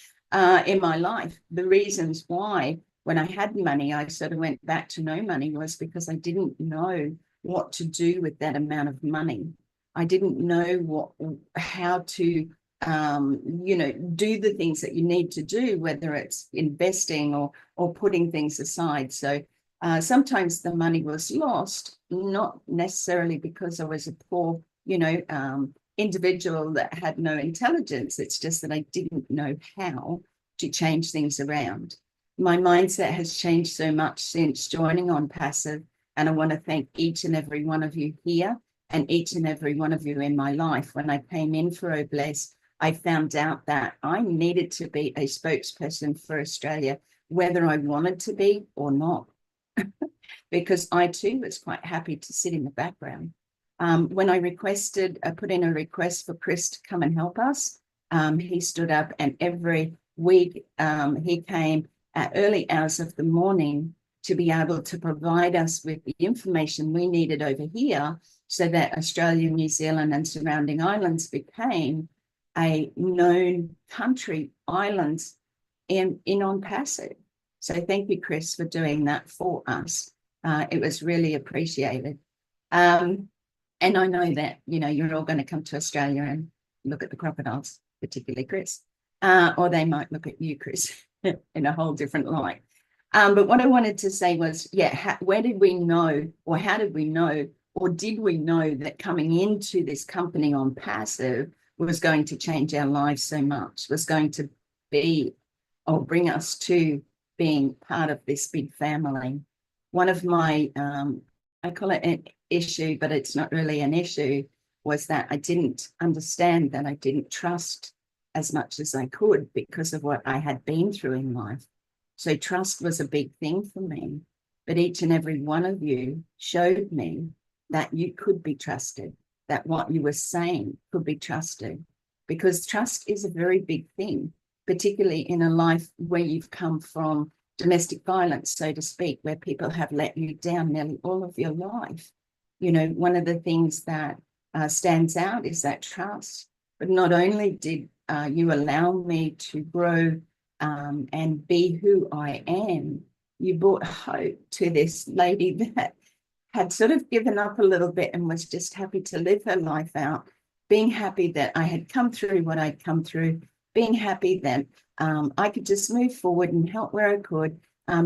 in my life. The reasons why, when I had money, I sort of went back to no money was because I didn't know what to do with that amount of money. I didn't know how to, you know, do the things that you need to do, whether it's investing or putting things aside. So sometimes the money was lost, not necessarily because I was a poor, you know, individual that had no intelligence. It's just that I didn't know how to change things around. My mindset has changed so much since joining ONPASSIVE. And I want to thank each and every one of you here and each and every one of you in my life. When I came in for Obless, I found out that I needed to be a spokesperson for Australia, whether I wanted to be or not, because I too was quite happy to sit in the background. When I put in a request for Chris to come and help us, he stood up, and every week he came at early hours of the morning to be able to provide us with the information we needed over here so that Australia, New Zealand and surrounding islands became a known country, islands in ONPASSIVE. So thank you, Chris, for doing that for us. It was really appreciated. And I know that, you know, you're all going to come to Australia and look at the crocodiles, particularly Chris, or they might look at you, Chris, in a whole different light. But what I wanted to say was, yeah, where did we know, or how did we know, or did we know that coming into this company ONPASSIVE was going to change our lives so much, was going to be, or bring us to being part of this big family? One of my, I call it an issue, but it's not really an issue, was that I didn't understand, that I didn't trust as much as I could because of what I had been through in life. So trust was a big thing for me, but each and every one of you showed me that you could be trusted, that what you were saying could be trusted, because trust is a very big thing, particularly in a life where you've come from domestic violence, so to speak, where people have let you down nearly all of your life. You know, one of the things that stands out is that trust. But not only did you allow me to grow and be who I am, you brought hope to this lady that had sort of given up a little bit and was just happy to live her life out, being happy that I had come through what I'd come through, being happy that I could just move forward and help where I could,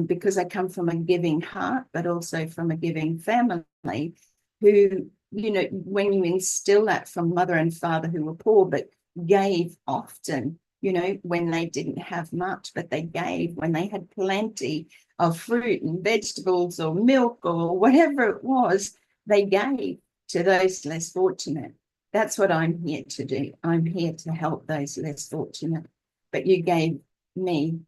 because I come from a giving heart, but also from a giving family who, you know, when you instill that from mother and father who were poor, but gave often, you know, when they didn't have much, but they gave when they had plenty of fruit and vegetables or milk or whatever it was, they gave to those less fortunate. That's what I'm here to do. I'm here to help those less fortunate. But you gave me,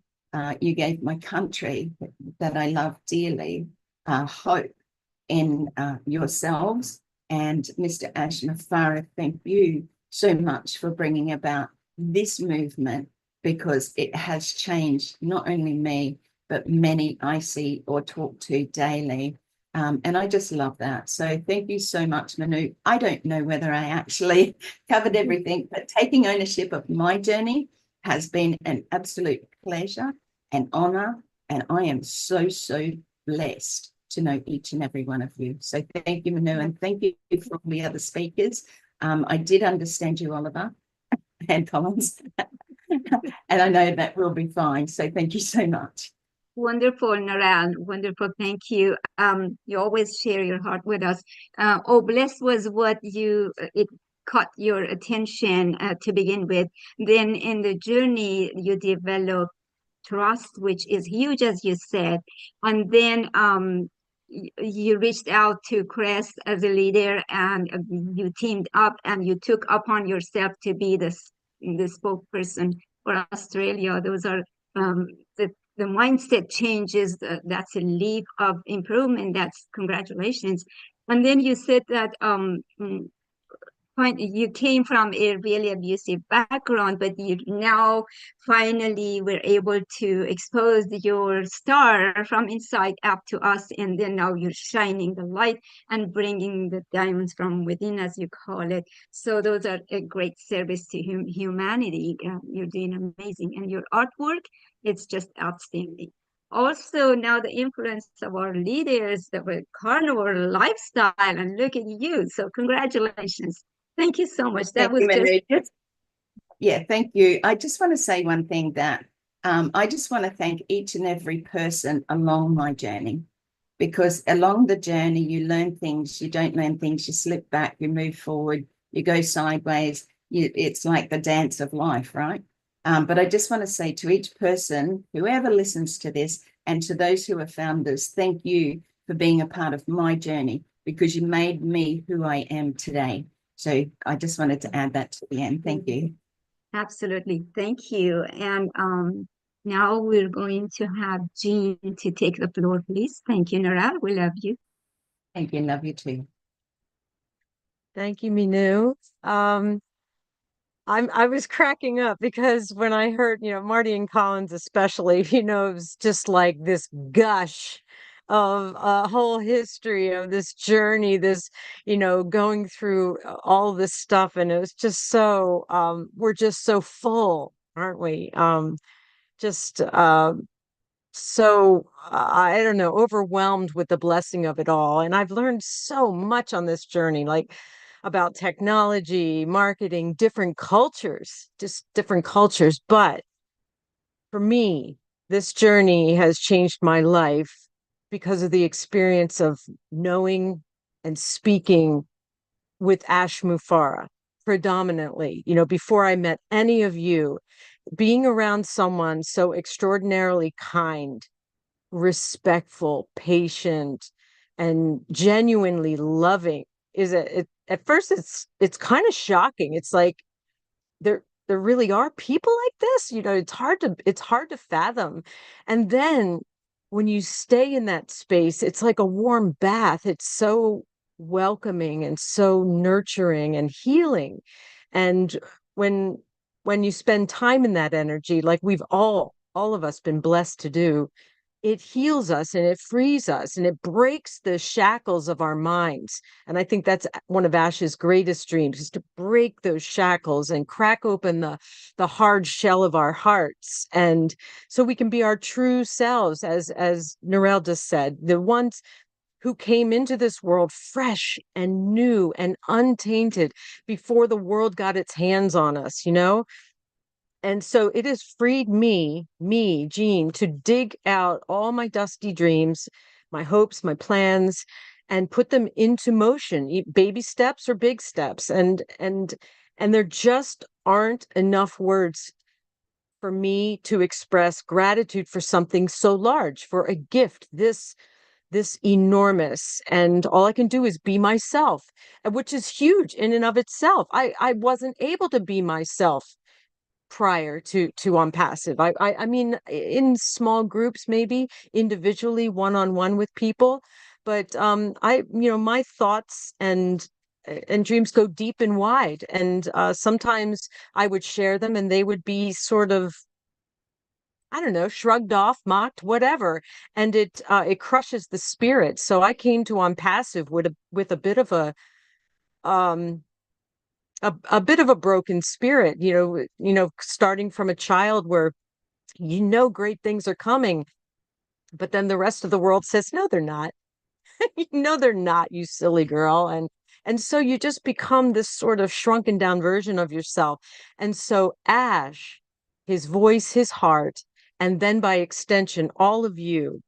you gave my country that I love dearly, hope in yourselves. And Mr. Ashnafara, thank you so much for bringing about this movement, because it has changed not only me, but many I see or talk to daily. And I just love that. So thank you so much, Manu. I don't know whether I actually covered everything, but taking ownership of my journey has been an absolute pleasure and honor. And I am so, so blessed to know each and every one of you. So thank you, Manu, and thank you for all the other speakers. I did understand you, Oliver and Collins, and I know that will be fine. So thank you so much. Wonderful, Narelle. Wonderful. Thank you. You always share your heart with us. Bless was what it caught your attention to begin with. Then in the journey, you develop trust, which is huge, as you said. And then you reached out to Crest as a leader, and you teamed up and you took upon yourself to be the spokesperson for Australia. Those are the mindset changes. That's a leap of improvement. That's congratulations. And then you said that you came from a really abusive background, but you now finally were able to expose your star from inside up to us, and then now you're shining the light and bringing the diamonds from within, as you call it. So those are a great service to humanity. You're doing amazing, and your artwork, it's just outstanding. Also, now the influence of our leaders, the carnivore lifestyle, and look at you. So congratulations. Thank you so much. That was just yeah, thank you. I just want to say one thing, that I just want to thank each and every person along my journey, because along the journey you learn things, you don't learn things, you slip back, you move forward, you go sideways. It's like the dance of life, right? But I just want to say to each person, whoever listens to this, and to those who are founders, thank you for being a part of my journey, because you made me who I am today. So I just wanted to add that to the end. Thank you. absolutely. Thank you. And now we're going to have Jean to take the floor, please. Thank you, Nora. We love you. Thank you. Love you too. Thank you, Minu. I was cracking up because when I heard, Marty and Collins especially, it was just like this gush of a whole history of this journey, this, going through all this stuff. And it was just so, we're just so full, aren't we? Just so I don't know, overwhelmed with the blessing of it all. And I've learned so much on this journey, like about technology, marketing, different cultures, just different cultures. But for me, this journey has changed my life because of the experience of knowing and speaking with Ash Mufara predominantly. Before I met any of you, being around someone so extraordinarily kind, respectful, patient, and genuinely loving at first it's kind of shocking. It's like there really are people like this. It's hard to fathom. And then when you stay in that space, it's like a warm bath. It's so welcoming and so nurturing and healing. And when you spend time in that energy, like we've all of us been blessed to do, it heals us and it frees us and it breaks the shackles of our minds. And I think that's one of Ash's greatest dreams, is to break those shackles and crack open the hard shell of our hearts. And so we can be our true selves, as Narelle just said, the ones who came into this world fresh and new and untainted before the world got its hands on us, And so it has freed me, Jean, to dig out all my dusty dreams, my hopes, my plans, and put them into motion, baby steps or big steps. And there just aren't enough words for me to express gratitude for something so large, for a gift this enormous. And all I can do is be myself, which is huge in and of itself. I wasn't able to be myself prior to ONPASSIVE. I mean, in small groups, maybe individually, one-on-one with people, but my thoughts and dreams go deep and wide, and sometimes I would share them and they would be sort of, I don't know, shrugged off, mocked, whatever, and it crushes the spirit. So I came to ONPASSIVE with a bit of um a bit of a broken spirit, starting from a child where great things are coming, but then the rest of the world says, no, they're not. No, they're not, you silly girl. And so you just become this sort of shrunken down version of yourself. And so Ash, his voice, his heart, and then by extension, all of you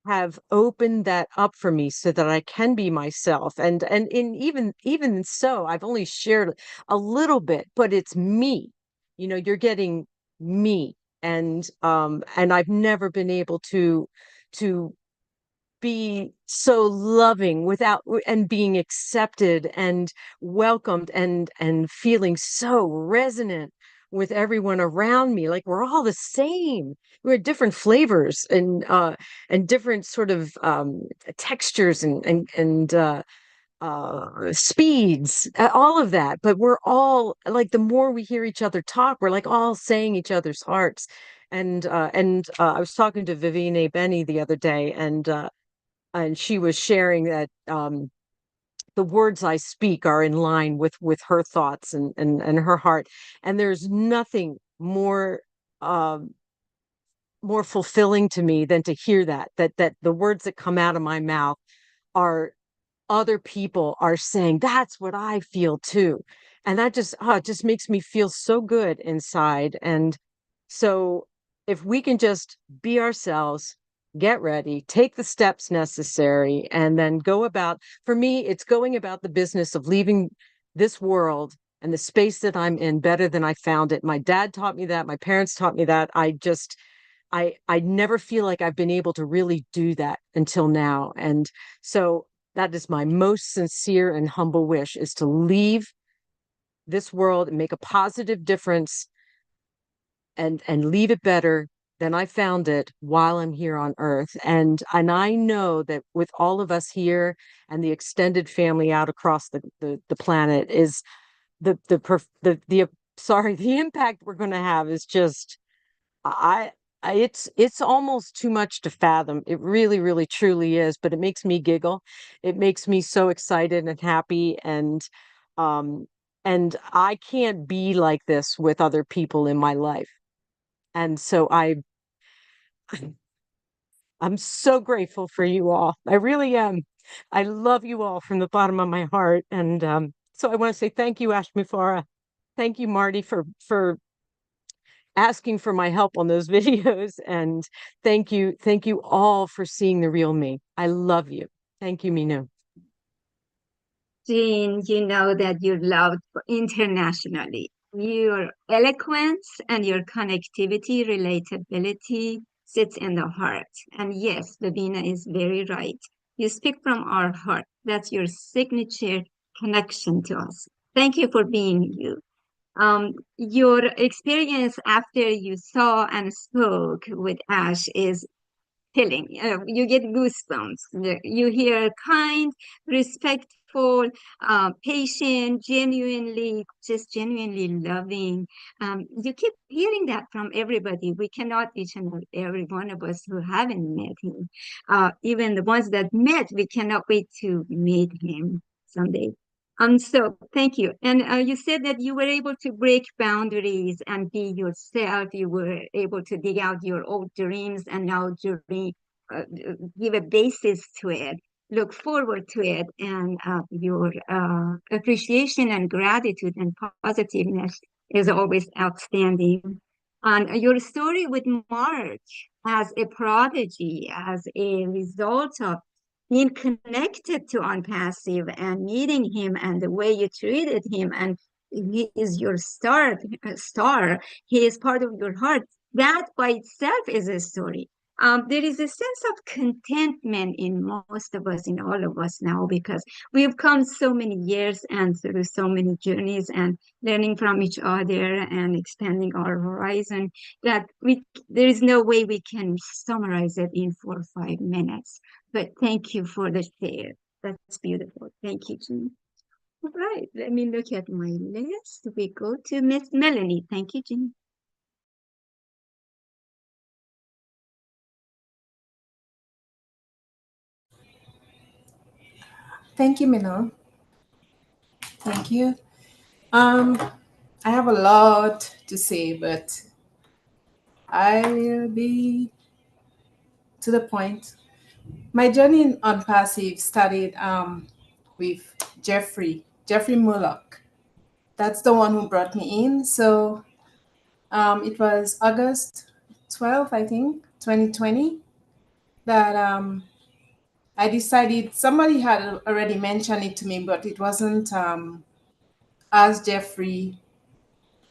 have opened that up for me so that I can be myself. And in even so, I've only shared a little bit, but it's me. You're getting me. And I've never been able to be so loving without and being accepted and welcomed and feeling so resonant with everyone around me, like we're all the same. We're different flavors and different sort of textures and speeds, all of that, but we're all like, the more we hear each other talk, we're like all saying each other's hearts. And I was talking to Viviane Benny the other day, and she was sharing that the words I speak are in line with her thoughts and her heart. And there's nothing um, more fulfilling to me than to hear that the words that come out of my mouth are other people are saying, that's what I feel too. And that it just makes me feel so good inside. And so if we can just be ourselves, get ready, take the steps necessary, and then go about, for me, it's going about the business of leaving this world and the space that I'm in better than I found it. My dad taught me that. My parents taught me that. I never feel like I've been able to really do that until now. And so that is my most sincere and humble wish, is to leave this world and make a positive difference and leave it better than I found it while I'm here on Earth. And I know that with all of us here and the extended family out across the planet, is the impact we're going to have is just, it's almost too much to fathom. It really, really, truly is. But it makes me giggle. It makes me so excited and happy, um, and I can't be like this with other people in my life. And so I'm so grateful for you all. I really am. I love you all from the bottom of my heart. And so I want to say thank you, Ashmifara. Thank you, Marty, for asking for my help on those videos. And thank you all for seeing the real me. I love you. Thank you, Minu. Jean, you know that you're loved internationally. Your eloquence and your connectivity, relatability sits in the heart. And yes, Lavina is very right. You speak from our heart. That's your signature connection to us. Thank you for being you. Your experience after you saw and spoke with Ash is feeling. You get goosebumps. You hear kind, respectful, patient, genuinely loving. You keep hearing that from everybody. We cannot, each and every one of us who haven't met him, even the ones that met, we cannot wait to meet him someday. So thank you. And you said that you were able to break boundaries and be yourself. You were able to dig out your old dreams and now give a basis to it, look forward to it, and your appreciation and gratitude and positiveness is always outstanding. And your story with Mark as a prodigy, as a result of being connected to Unpassive and meeting him and the way you treated him, and he is your star. He is part of your heart. That by itself is a story. There is a sense of contentment in most of us, in all of us now, because we've come so many years and through so many journeys and learning from each other and expanding our horizon, that there is no way we can summarize it in 4 or 5 minutes. But thank you for the share. That's beautiful. Thank you, Jean. All right, let me look at my list. We go to Miss Melanie. Thank you, Jean. Thank you, Minal. Thank you. I have a lot to say, but I will be to the point. My journey on Passive started with Jeffrey Mullock. That's the one who brought me in. So it was August 12th, I think, 2020, that I decided, somebody had already mentioned it to me, but it wasn't as Jeffrey,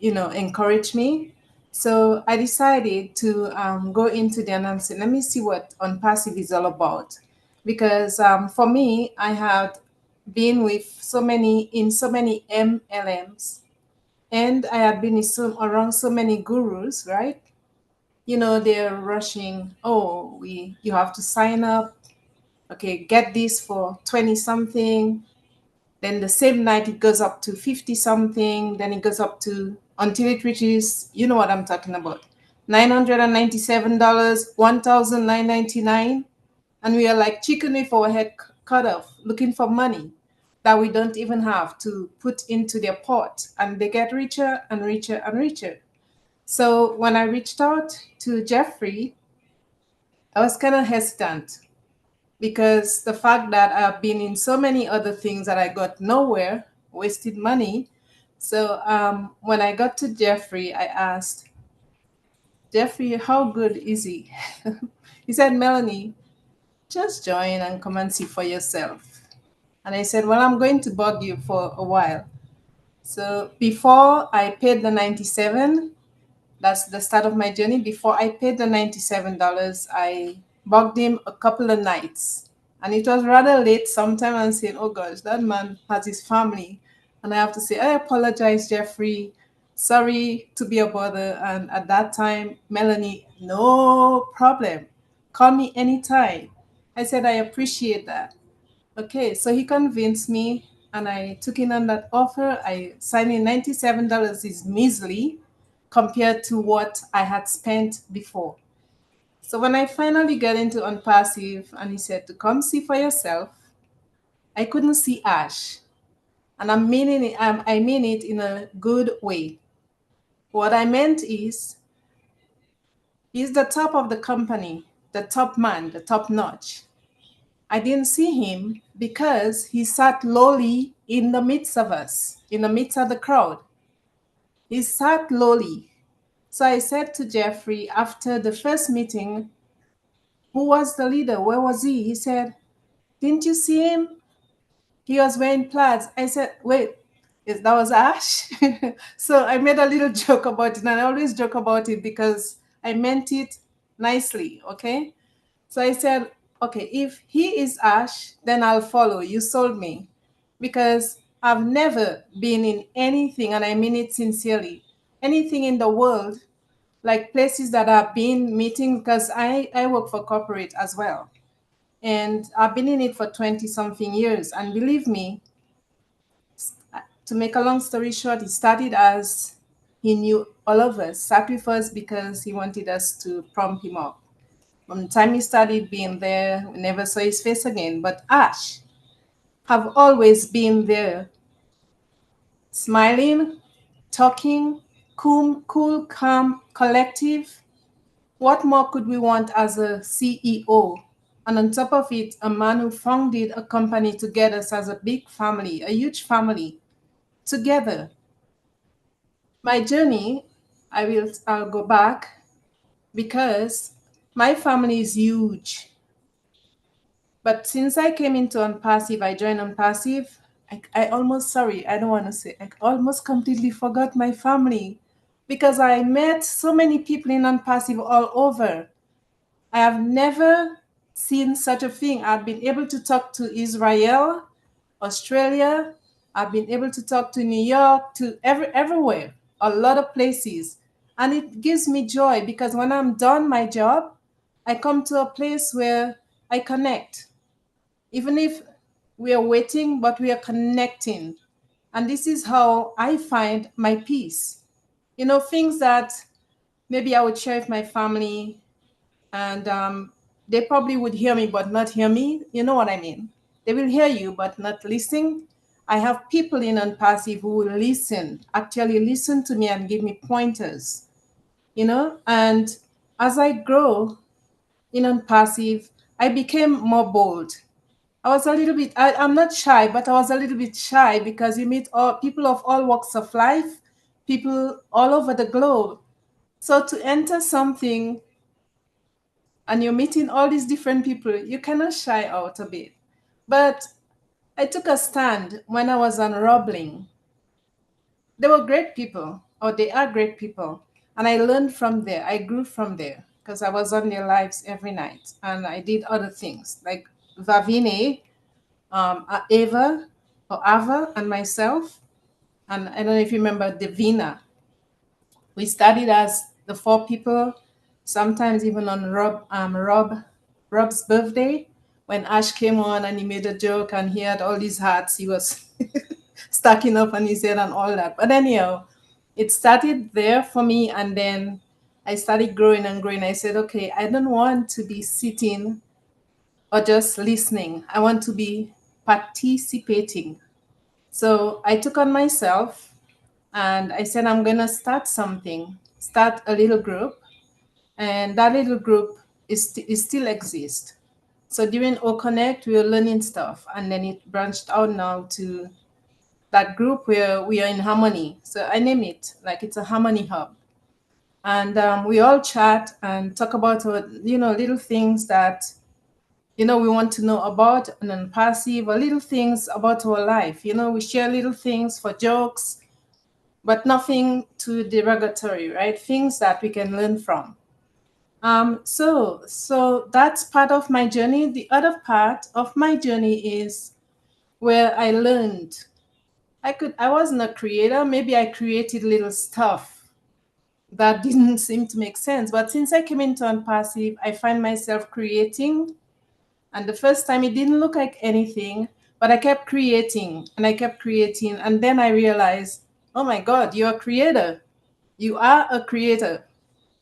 encouraged me. So I decided to go into the announcement. Let me see what Unpassive is all about. Because for me, I had been with in so many MLMs, and I had been around so many gurus, right? They're rushing, oh, you have to sign up. Okay, get this for 20 something. Then the same night it goes up to 50 something. Then it goes up to, until it reaches, you know what I'm talking about, $997, $1,999. And we are like chicken with our head cut off, looking for money that we don't even have to put into their pot. And they get richer and richer and richer. So when I reached out to Jeffrey, I was kind of hesitant, because the fact that I've been in so many other things that I got nowhere, wasted money. So when I got to Jeffrey, I asked, Jeffrey, how good is he? He said, Melanie, just join and come and see for yourself. And I said, well, I'm going to bug you for a while. So before I paid the 97, that's the start of my journey. Before I paid the $97, I bugged him a couple of nights. And it was rather late sometime, and saying, oh gosh, that man has his family. And I have to say, I apologize, Jeffrey. Sorry to be a bother. And at that time, Melanie, no problem. Call me anytime. I said, I appreciate that. Okay, so he convinced me, and I took in on that offer. I signed in. $97 is measly compared to what I had spent before. So when I finally got into Unpassive and he said to come see for yourself, I couldn't see Ash. And I mean it in a good way. What I meant is, he's the top of the company, the top man, the top notch. I didn't see him because he sat lowly in the midst of us, in the midst of the crowd. He sat lowly. So I said to Jeffrey after the first meeting, who was the leader? Where was he? He said, didn't you see him? He was wearing plaids. I said, wait, that was Ash? So I made a little joke about it, and I always joke about it because I meant it nicely, okay? So I said, okay, if he is Ash, then I'll follow. You sold me. Because I've never been in anything, and I mean it sincerely, anything in the world, like places that I've been meeting, because I work for corporate as well. And I've been in it for 20 something years. And believe me, to make a long story short, it started as he knew all of us, sat with us because he wanted us to prompt him up. From the time he started being there, we never saw his face again. But Ash have always been there, smiling, talking, cool, calm, collective. What more could we want as a CEO? And on top of it, a man who founded a company to get us as a big family, a huge family, together. My journey, I'll go back because my family is huge. But since I came into Unpassive, I joined Unpassive. I almost, sorry, I don't want to say, I almost completely forgot my family because I met so many people in Unpassive all over. I have never seen such a thing. I've been able to talk to Israel, Australia. I've been able to talk to New York, to everywhere, a lot of places. And it gives me joy because when I'm done my job, I come to a place where I connect. Even if we are waiting, but we are connecting. And this is how I find my peace. You know, things that maybe I would share with my family, and they probably would hear me but not hear me. You know what I mean? They will hear you but not listen. I have people in Unpassive who will listen, actually listen to me and give me pointers, you know. And as I grow in Unpassive, I became more bold. I was a little bit, I'm not shy, but I was a little bit shy because you meet all people of all walks of life, people all over the globe. So to enter something and you're meeting all these different people, you cannot shy out a bit. But I took a stand when I was on Robbling. They were great people, or they are great people. And I learned from there. I grew from there because I was on their lives every night. And I did other things like Vavine, Ava, or Ava, and myself. And I don't know if you remember Divina. We studied as the four people, sometimes even on Rob's birthday, when Ash came on and he made a joke and he had all these hats he was stacking up on his head and all that. But anyhow, it started there for me, and then I started growing and growing. I said, okay, I don't want to be sitting or just listening. I want to be participating. So I took on myself and I said, I'm going to start something, start a little group. And that little group is still exists. So during O Connect, we were learning stuff. And then it branched out now to that group where we are in harmony. So I name it like it's a harmony hub. And we all chat and talk about, little things that, we want to know about, and then passive, or little things about our life. We share little things for jokes, but nothing too derogatory, right? Things that we can learn from. So that's part of my journey. The other part of my journey is where I learned. I wasn't a creator. Maybe I created little stuff that didn't seem to make sense. But since I came into Unpassive, I find myself creating. And the first time it didn't look like anything, but I kept creating and I kept creating. And then I realized, oh my God, you're a creator. You are a creator.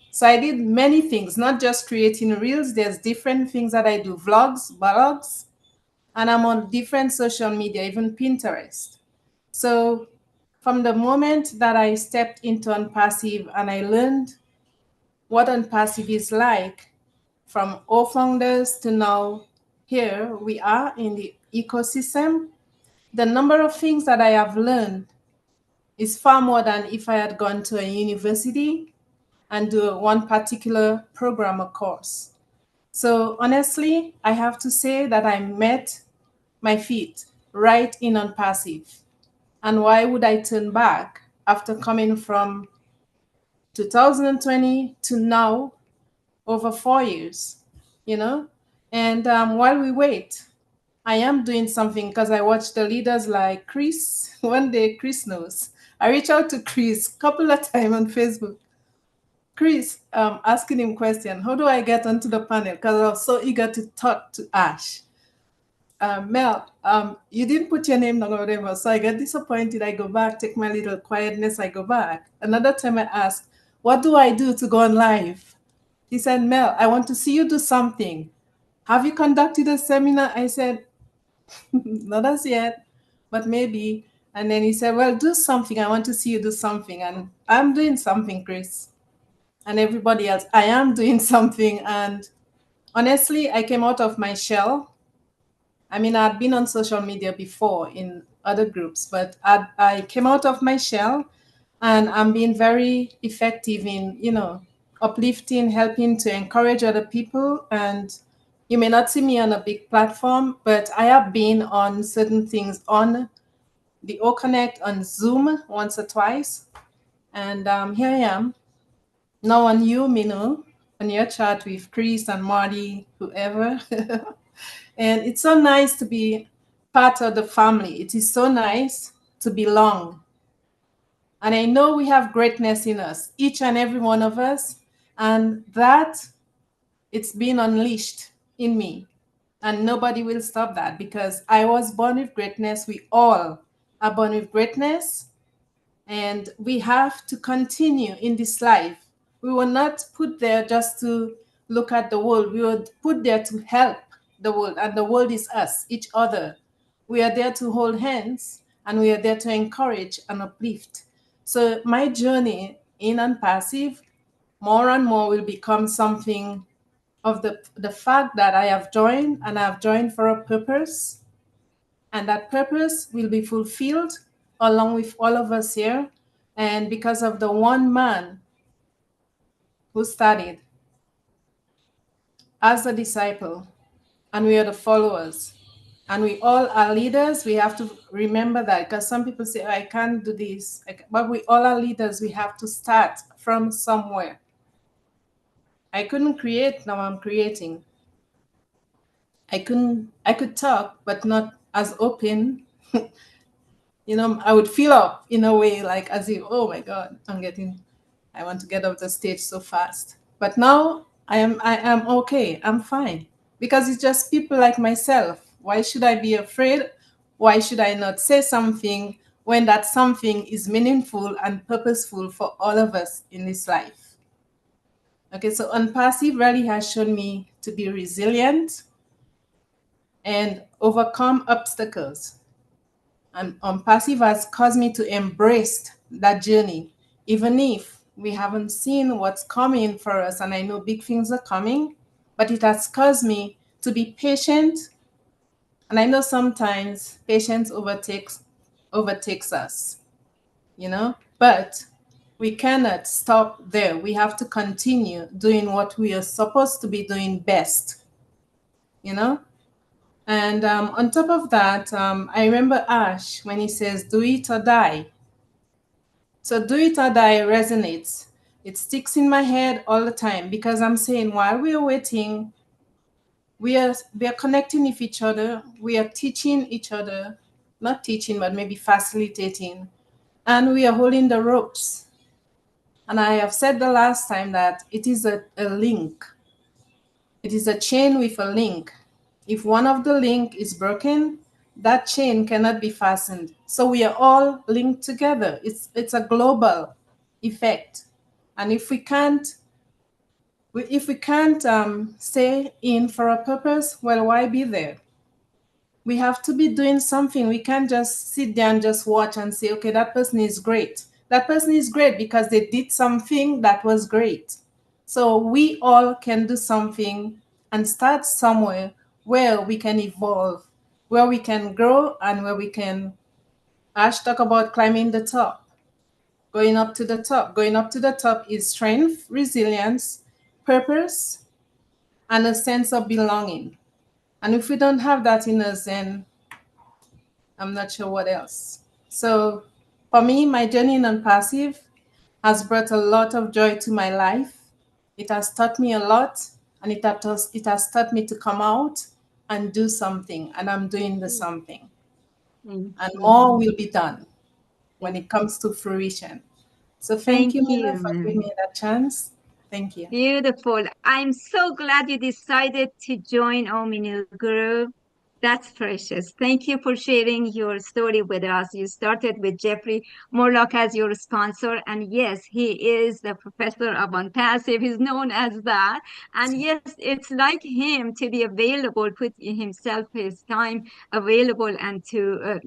So I did many things, not just creating reels. There's different things that I do, vlogs, blogs, and I'm on different social media, even Pinterest. So from the moment that I stepped into Unpassive and I learned what Unpassive is like, from all founders to now, here we are in the ecosystem, the number of things that I have learned is far more than if I had gone to a university and do one particular program or course. So honestly, I have to say that I met my feet right in Unpassive. And why would I turn back after coming from 2020 to now, over 4 years, And while we wait, I am doing something because I watch the leaders like Chris. One day, Chris knows. I reach out to Chris a couple of times on Facebook. Chris, asking him question, how do I get onto the panel? Because I was so eager to talk to Ash. Mel, you didn't put your name down or whatever, so I get disappointed. I go back, take my little quietness, I go back. Another time I ask, what do I do to go on live? He said, Mel, I want to see you do something. Have you conducted a seminar? I said, not as yet, but maybe. And then he said, well, do something. I want to see you do something. And I'm doing something, Chris. And everybody else, I am doing something. And honestly, I came out of my shell. I mean, I'd been on social media before in other groups, but I came out of my shell. and I'm being very effective in, uplifting, helping to encourage other people. And you may not see me on a big platform, but I have been on certain things on the O Connect on Zoom once or twice. And here I am now on you, Minu, on your chat with Chris and Marty, whoever. And it's so nice to be part of the family. It is so nice to belong. And I know we have greatness in us, each and every one of us, and that it's been unleashed in me. And nobody will stop that because I was born with greatness. We all are born with greatness, and we have to continue in this life. We were not put there just to look at the world. We were put there to help the world, and the world is us, each other. We are there to hold hands, and we are there to encourage and uplift. So my journey in Unpassive more and more will become something of the fact that I have joined, and I have joined for a purpose, and that purpose will be fulfilled along with all of us here. And because of the one man who started as a disciple, and we are the followers, and we all are leaders, we have to remember that, because some people say, I can't do this. But we all are leaders. We have to start from somewhere. I couldn't create, now I'm creating. I could talk, but not as open. I would feel up in a way, like as if, oh my God, I want to get off the stage so fast. But now I am okay. I'm fine, because it's just people like myself. Why should I be afraid? Why should I not say something when that something is meaningful and purposeful for all of us in this life? Okay, so Unpassive really has shown me to be resilient and overcome obstacles. And Unpassive has caused me to embrace that journey, even if we haven't seen what's coming for us. And I know big things are coming, but it has caused me to be patient. And I know sometimes patience overtakes us, but we cannot stop there. We have to continue doing what we are supposed to be doing best, you know? And on top of that, I remember Ash when he says, do it or die. So do it or die resonates. It sticks in my head all the time, because I'm saying while we are waiting, we are connecting with each other. We are teaching each other, not teaching, but maybe facilitating. And we are holding the ropes. And I have said the last time that it is a link. It is a chain with a link. If one of the link is broken, that chain cannot be fastened. So we are all linked together. It's a global effect. And if we can't stay in for a purpose, well, why be there? We have to be doing something. We can't just sit there and just watch and say, okay, that person is great. That person is great because they did something that was great. So we all can do something and start somewhere where we can evolve, where we can grow, and where we can, Ash talk about climbing the top, going up to the top. Going up to the top is strength, resilience, purpose, and a sense of belonging. And if we don't have that in us, then I'm not sure what else. So for me, my journey in Unpassive has brought a lot of joy to my life. It has taught me a lot, and it has taught me to come out and do something, and I'm doing the something. And more will be done when it comes to fruition. So thank you, Mina, for giving me that chance. Thank you. Beautiful. I'm so glad you decided to join Ominu Group. That's precious. Thank you for sharing your story with us. You started with Jeffrey Morlock as your sponsor. And yes, he is the professor of Unpassive. He's known as that. And yes, it's like him to be available, put himself, his time available, and to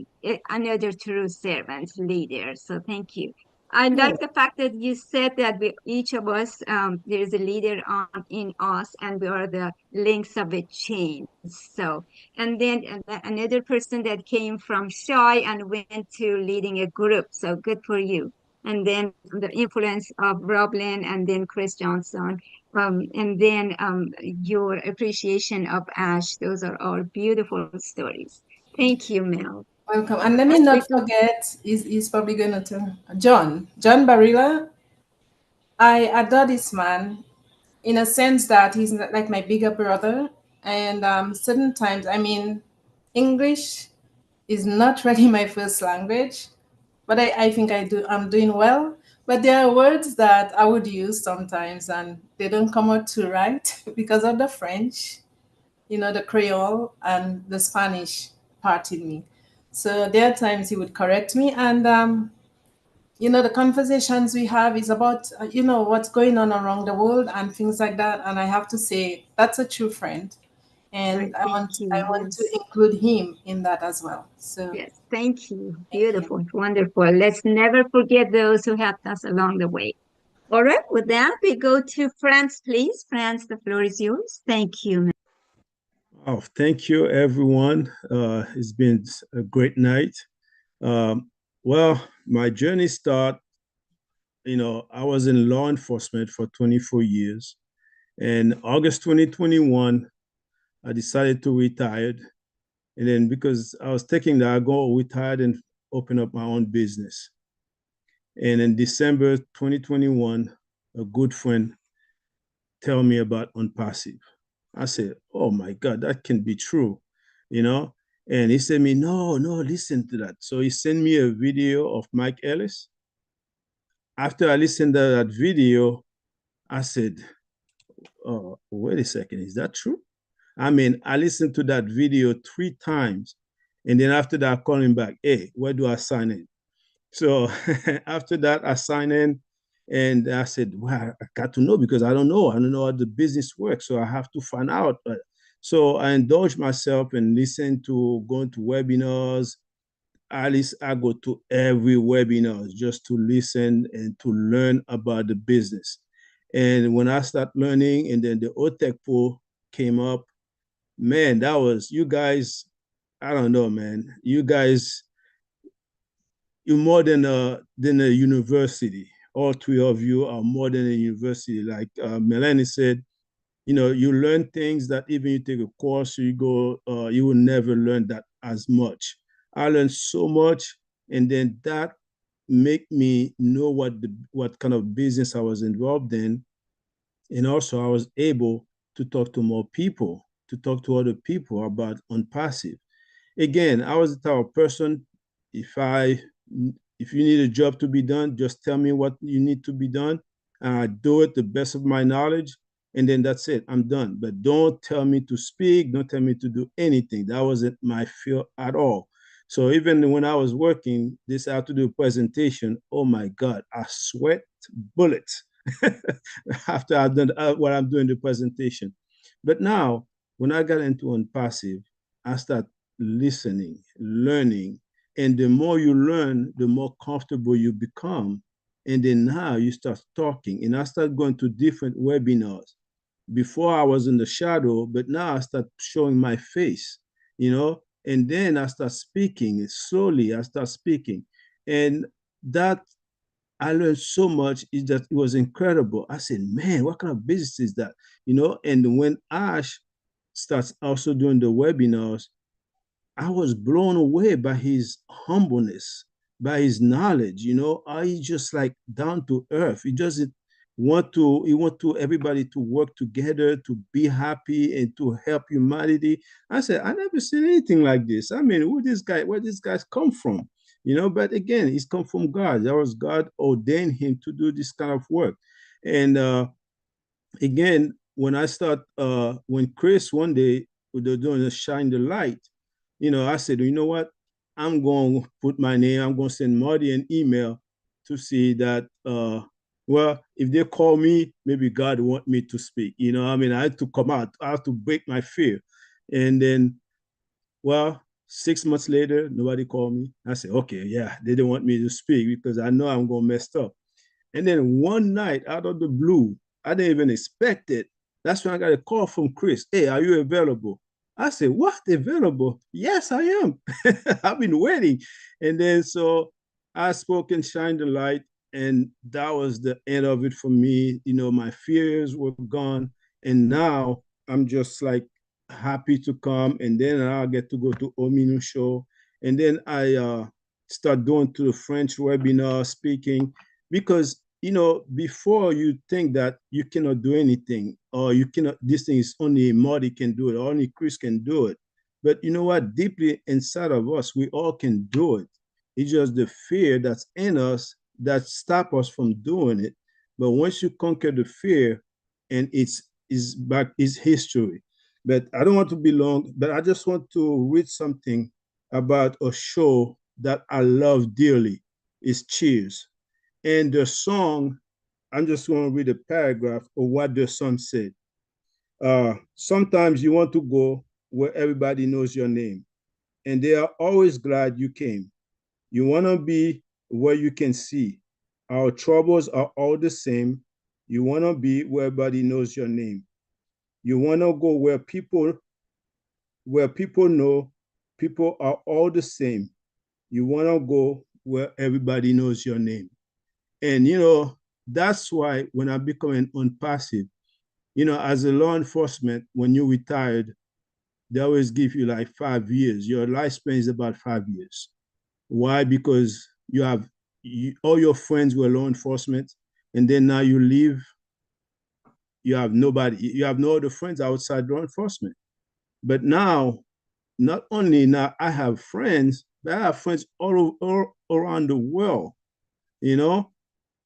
another true servant leader. So thank you. I like the fact that you said that each of us, there is a leader in us, and we are the links of a chain. So, and then another person that came from shy and went to leading a group. So good for you. and then the influence of Roblin, and then Chris Johnson, and then your appreciation of Ash. Those are all beautiful stories. Thank you, Mel. Welcome. And let me not forget, he's probably going to tell John Barilla. I adore this man in a sense that he's like my bigger brother. And certain times, I mean, English is not really my first language, but I think I'm doing well. But there are words that I would use sometimes and they don't come out too right because of the French, the Creole and the Spanish part in me. So there are times he would correct me, and the conversations we have is about what's going on around the world and things like that. And I have to say that's a true friend, and I Thank want you. I want to Yes. include him in that as well. So Yes, thank you. thank you. Beautiful, wonderful. Let's never forget those who helped us along the way. All right, with that, we go to France, please. France, the floor is yours. Thank you. Oh, thank you, everyone. It's been a great night. Well, my journey started, I was in law enforcement for 24 years. And August 2021, I decided to retire. And then because I was taking that, I go retired and open up my own business. And in December 2021, a good friend tell me about Unpassive. I said, oh my God, that can be true, you know? And he said me, no, listen to that. So he sent me a video of Mike Ellis. After I listened to that video, I said, oh, wait a second, is that true? I mean, I listened to that video 3 times. And then after that, I called him back, hey, where do I sign in? So after that, I signed in and I said, well, I got to know because I don't know. I don't know how the business works. So I have to find out. So I indulge myself and listen to going to webinars. At least I go to every webinar just to listen and to learn about the business. And when I start learning, and then the OTEC pool came up, man, that was you guys. I don't know, man. You guys, you're more than a university. All 3 of you are more than a university. Like Melanie said, you learn things that even you take a course, you go, you will never learn that as much. I learned so much, and then that make me know what kind of business I was involved in, and also I was able to talk to more people, to talk to other people about Unpassive. Again, I was the type of person, if you need a job to be done, just tell me what you need to be done, and I do it the best of my knowledge, and then that's it. I'm done. But don't tell me to speak. Don't tell me to do anything. That wasn't my field at all. So even when I was working, this I have to do a presentation. Oh my God, I sweat bullets after I've done what I'm doing the presentation. But now, when I got into Unpassive, I start listening, learning, and the more you learn, the more comfortable you become. And then now you start talking, and I start going to different webinars. Before I was in the shadow, but now I start showing my face, and then I start speaking. Slowly I start speaking. And that I learned so much. It was incredible. I said, man, what kind of business is that? And when Ash starts also doing the webinars, I was blown away by his humbleness, by his knowledge. He's just like down to earth. He want to everybody to work together, to be happy and to help humanity. I said, I never seen anything like this. I mean, where this guy's come from? But again, he's come from God. That was God ordained him to do this kind of work. And again, when Chris one day they're doing a shine the light, I said, you know what? I'm going to put my name, I'm going to send Marty an email to see that, well, if they call me, maybe God want me to speak. I mean, I had to come out, I had to break my fear. And then, well, 6 months later, nobody called me. I said, okay, yeah, they didn't want me to speak because I know I'm going to mess up. And then one night, out of the blue, I didn't even expect it. That's when I got a call from Chris. Hey, are you available? I said, what, available? Yes, I am. I've been waiting. And then so I spoke and shined the light. and that was the end of it for me. You know, my fears were gone, and now I'm just like happy to come, and then I'll get to go to Ominu show, and then I start doing to the French webinar speaking, because you know, before you think that you cannot do anything, or you cannot, this thing is only Marty can do it, or only Chris can do it. But you know what? Deeply inside of us, we all can do it. It's just the fear that's in us that stop us from doing it. But once you conquer the fear, and it's back, it's history. But I don't want to be long, but I just want to read something about a show that I love dearly. It's Cheers. And the song, I'm just going to read a paragraph of what the song said. Sometimes you want to go where everybody knows your name, and they are always glad you came. You want to be where you can see. Our troubles are all the same. You want to be where everybody knows your name. You want to go where people know people are all the same. You want to go where everybody knows your name. And, you know, that's why when I become an unpassive, you know, as a law enforcement, when you retired, they always give you like 5 years. Your lifespan is about 5 years. Why? Because all your friends were law enforcement, and then now you leave, you have nobody, you have no other friends outside law enforcement. But now, not only now I have friends, but I have friends all around the world, you know?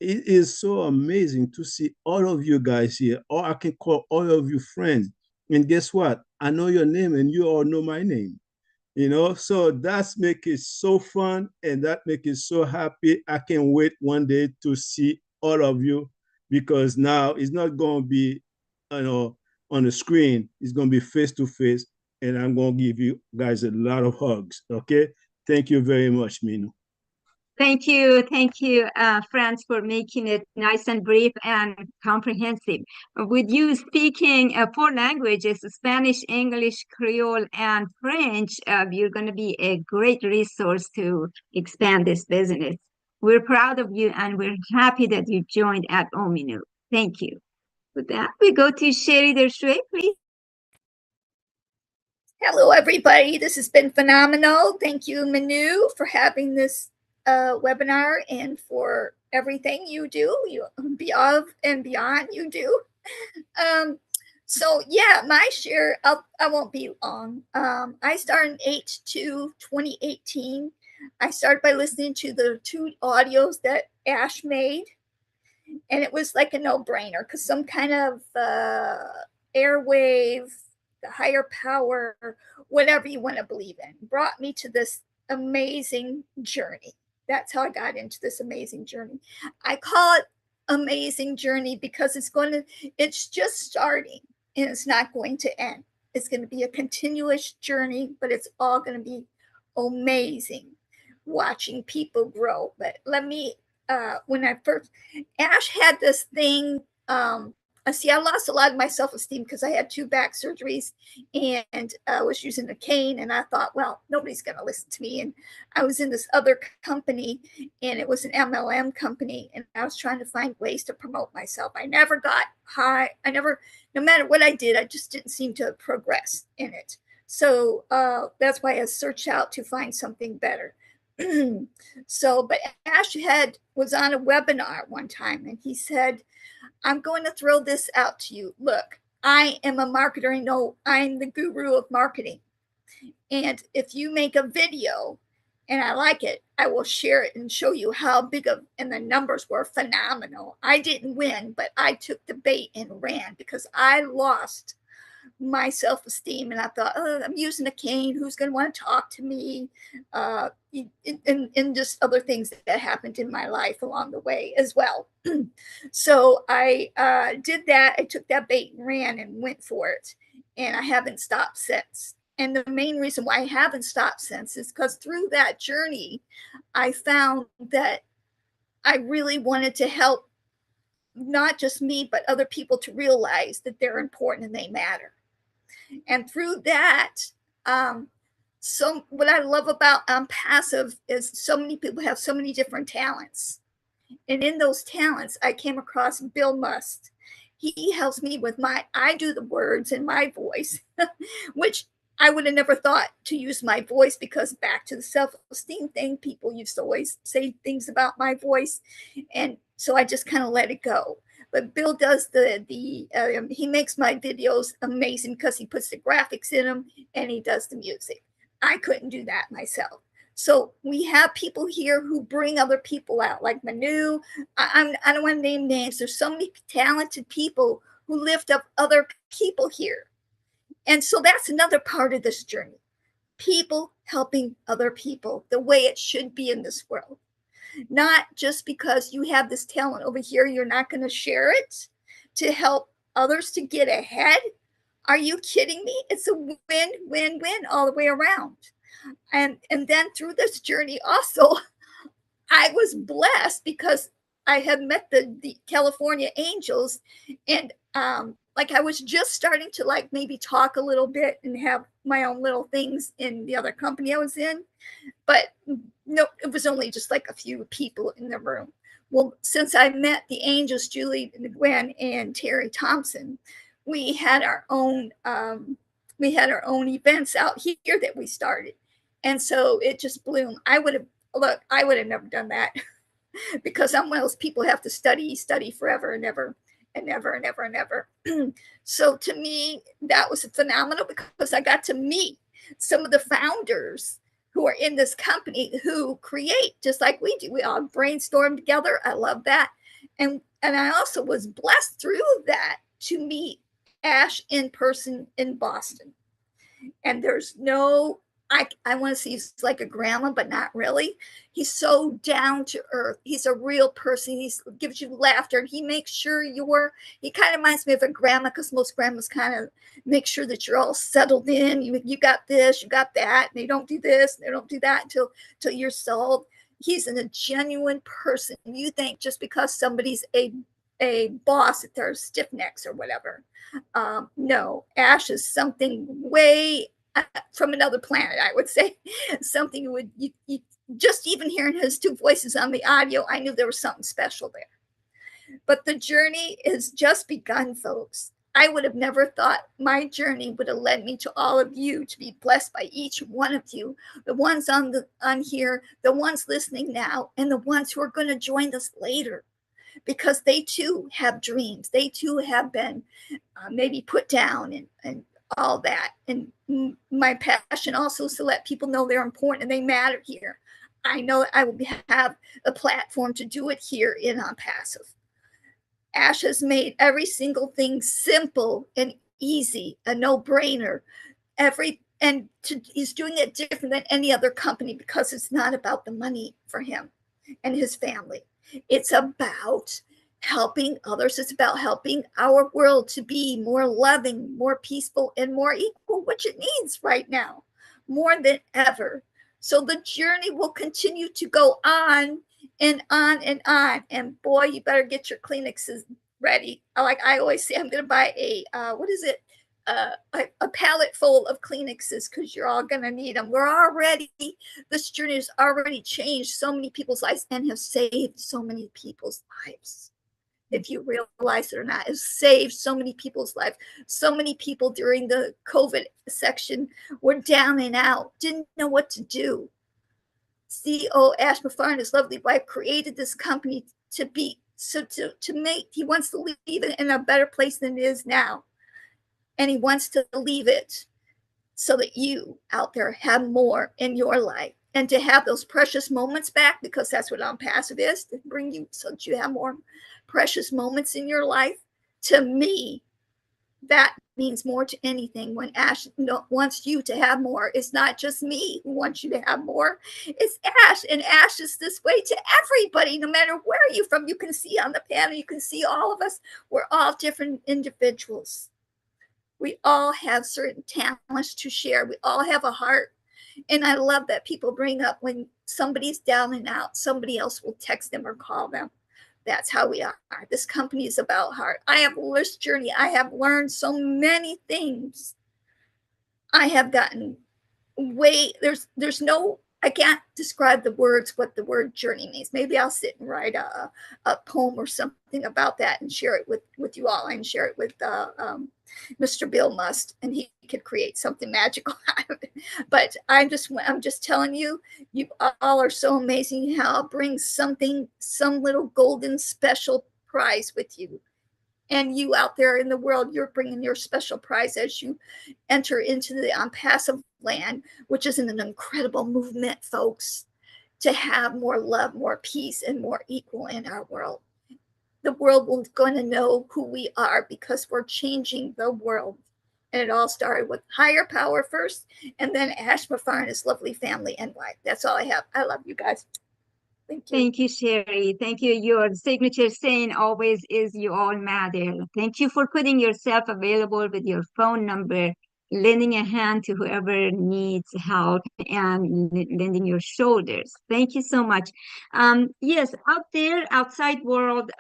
It is so amazing to see all of you guys here, or I can call all of you friends. And guess what? I know your name and you all know my name. You know, so that's make it so fun, and that make it so happy. I can't wait one day to see all of you, because now it's not going to be, you know, on the screen. It's going to be face to face, and I'm going to give you guys a lot of hugs. Okay, thank you very much, Minu. Thank you, Franz, for making it nice and brief and comprehensive. With you speaking 4 languages, Spanish, English, Creole, and French, you're going to be a great resource to expand this business. We're proud of you, and we're happy that you joined at Ominu. Thank you. With that, we go to Sherry Dershwe, please. Hello, everybody. This has been phenomenal. Thank you, Manu, for having this webinar, and for everything you do, above and beyond you do. So yeah, my share, I won't be long. I started in H2 2018. I started by listening to the 2 audios that Ash made, and it was like a no-brainer, because some kind of airwave, the higher power, whatever you want to believe in, brought me to this amazing journey. That's how I got into this amazing journey. I call it amazing journey because it's just starting, and it's not going to end. It's going to be a continuous journey, but it's all going to be amazing, watching people grow. But let me, when I first, Ash had this thing, see, I lost a lot of my self-esteem because I had 2 back surgeries, and I was using a cane, and I thought, well, nobody's going to listen to me. And I was in this other company, and it was an MLM company, and I was trying to find ways to promote myself. I never got high. No matter what I did, I just didn't seem to progress in it. So that's why I searched out to find something better. But Ash was on a webinar one time, and he said, I'm going to throw this out to you. Look, I am a marketer. I know I'm the guru of marketing. And if you make a video and I like it, I will share it and show you how big and the numbers were phenomenal. I didn't win, but I took the bait and ran, because I lost my self-esteem, and I thought, oh, I'm using a cane, who's going to want to talk to me, and just other things that happened in my life along the way as well. So I did that. I took that bait and ran and went for it, and I haven't stopped since. And the main reason why I haven't stopped since is because through that journey, I found that I really wanted to help not just me, but other people to realize that they're important and they matter. And through that, so what I love about Unpassive is so many people have so many different talents. And in those talents, I came across Bill Must. He helps me with I do the words in my voice, which I would have never thought to use my voice, because back to the self-esteem thing, people used to always say things about my voice. And so I just kind of let it go. But Bill does he makes my videos amazing because he puts the graphics in them and he does the music. I couldn't do that myself. So we have people here who bring other people out, like Manu. I don't want to name names. There's so many talented people who lift up other people here. And so that's another part of this journey. People helping other people the way it should be in this world. Not just because you have this talent over here, you're not going to share it to help others to get ahead. Are you kidding me? It's a win-win-win all the way around. And then through this journey also, I was blessed because I had met the California Angels, and like I was just starting to like maybe talk a little bit and have my own little things in the other company I was in. But no, it was only just like a few people in the room. Well, since I met the Angels, Julie Gwen and Terry Thompson, we had our own events out here that we started. And so it just bloomed. I would have never done that because I'm one of those people who have to study forever and ever and ever and ever and ever. So to me, that was phenomenal because I got to meet some of the founders who are in this company who create just like we do. We all brainstorm together. I love that. And I also was blessed through that to meet Ash in person in Boston. And there's no, I want to say he's like a grandma, but not really. He's so down to earth. He's a real person. He gives you laughter. And he makes sure he kind of reminds me of a grandma, because most grandmas kind of make sure that you're all settled in. You got this, you got that. And they don't do this, they don't do that until you're sold. He's a genuine person. You think just because somebody's a boss that they're stiff necks or whatever. No, Ash is something way from another planet, I would say. Something you just even hearing his two voices on the audio, I knew there was something special there. But the journey has just begun, folks. I would have never thought my journey would have led me to all of you, to be blessed by each one of you, the ones on here, the ones listening now, and the ones who are going to join us later, because they too have dreams. They too have been maybe put down and all that. And my passion also is to let people know they're important and they matter here. I know I will have a platform to do it here in Unpassive. Ash has made every single thing simple and easy, a no-brainer. He's doing it different than any other company because it's not about the money for him and his family. It's about helping others. It's about helping our world to be more loving, more peaceful, and more equal, which it needs right now more than ever. So the journey will continue to go on and on and on. And boy, you better get your Kleenexes ready. Like I always say, I'm going to buy a pallet full of Kleenexes, because you're all going to need them. This journey has already changed so many people's lives and have saved so many people's lives. If you realize it or not, has saved so many people's lives. So many people during the COVID section were down and out, didn't know what to do. CEO Ash Muffar and his lovely wife created this company to make, he wants to leave it in a better place than it is now. And he wants to leave it so that you out there have more in your life, and to have those precious moments back, because that's what Unpassive is, to bring you so that you have more precious moments in your life. To me, that means more to anything. When Ash wants you to have more, it's not just me who wants you to have more. It's Ash, and Ash is this way to everybody, no matter where you're from. You can see on the panel, you can see all of us. We're all different individuals. We all have certain talents to share. We all have a heart. And I love that people bring up when somebody's down and out, somebody else will text them or call them. That's how we are. This company is about heart. I have this journey. I have learned so many things. I have gotten there's no I can't describe the words, what the word journey means. Maybe I'll sit and write a poem or something about that and share it with you all, and share it with Mr. Bill Must, and he could create something magical out of it. But I'm just telling you, you all are so amazing. How bring something, some little golden special prize with you. And you out there in the world, you're bringing your special prize as you enter into the unpassive land, which is an incredible movement, folks, to have more love, more peace, and more equal in our world. The world will going to know who we are because we're changing the world. And it all started with higher power first, and then Ash Mafar and his lovely family and wife. That's all I have. I love you guys. Thank you. Thank you, Sherry. Thank you. Your signature saying always is "you all matter." Thank you for putting yourself available with your phone number, lending a hand to whoever needs help, and lending your shoulders. Thank you so much. Yes, out there, outside world,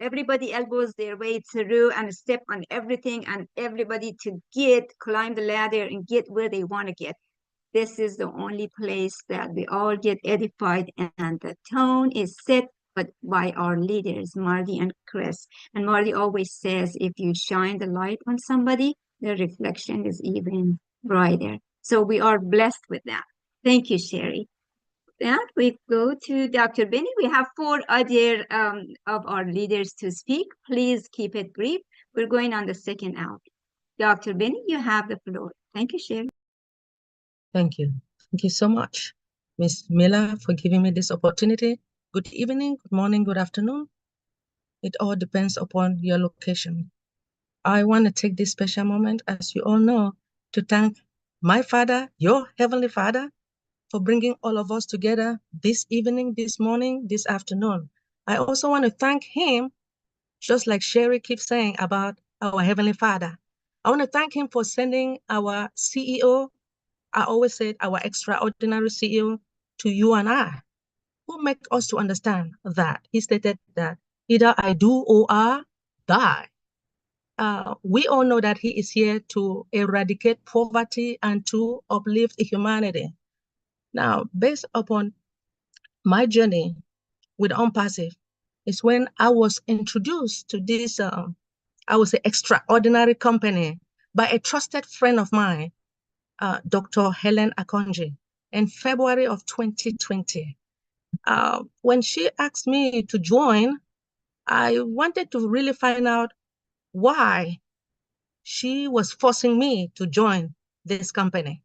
everybody elbows their way through and step on everything and everybody to climb the ladder and get where they want to get. This is the only place that we all get edified, and the tone is set by our leaders, Marty and Chris. And Marty always says, if you shine the light on somebody, the reflection is even brighter. So we are blessed with that. Thank you, Sherry. That we go to Dr. Benny. We have 4 other of our leaders to speak. Please keep it brief. We're going on the second hour. Dr. Benny, you have the floor. Thank you, Sherry. Thank you. Thank you so much, Ms. Miller, for giving me this opportunity. Good evening, good morning, good afternoon. It all depends upon your location. I want to take this special moment, as you all know, to thank my Father, your Heavenly Father, for bringing all of us together this evening, this morning, this afternoon. I also want to thank him, just like Sherry keeps saying about our Heavenly Father. I want to thank him for sending our CEO, I always said our extraordinary CEO, to you and I, who make us to understand that he stated that either I do or I die. We all know that he is here to eradicate poverty and to uplift humanity. Now, based upon my journey with ONPASSIVE, is when I was introduced to this, I would say, extraordinary company by a trusted friend of mine, Dr. Helen Akonji, in February of 2020. When she asked me to join, I wanted to really find out why she was forcing me to join this company.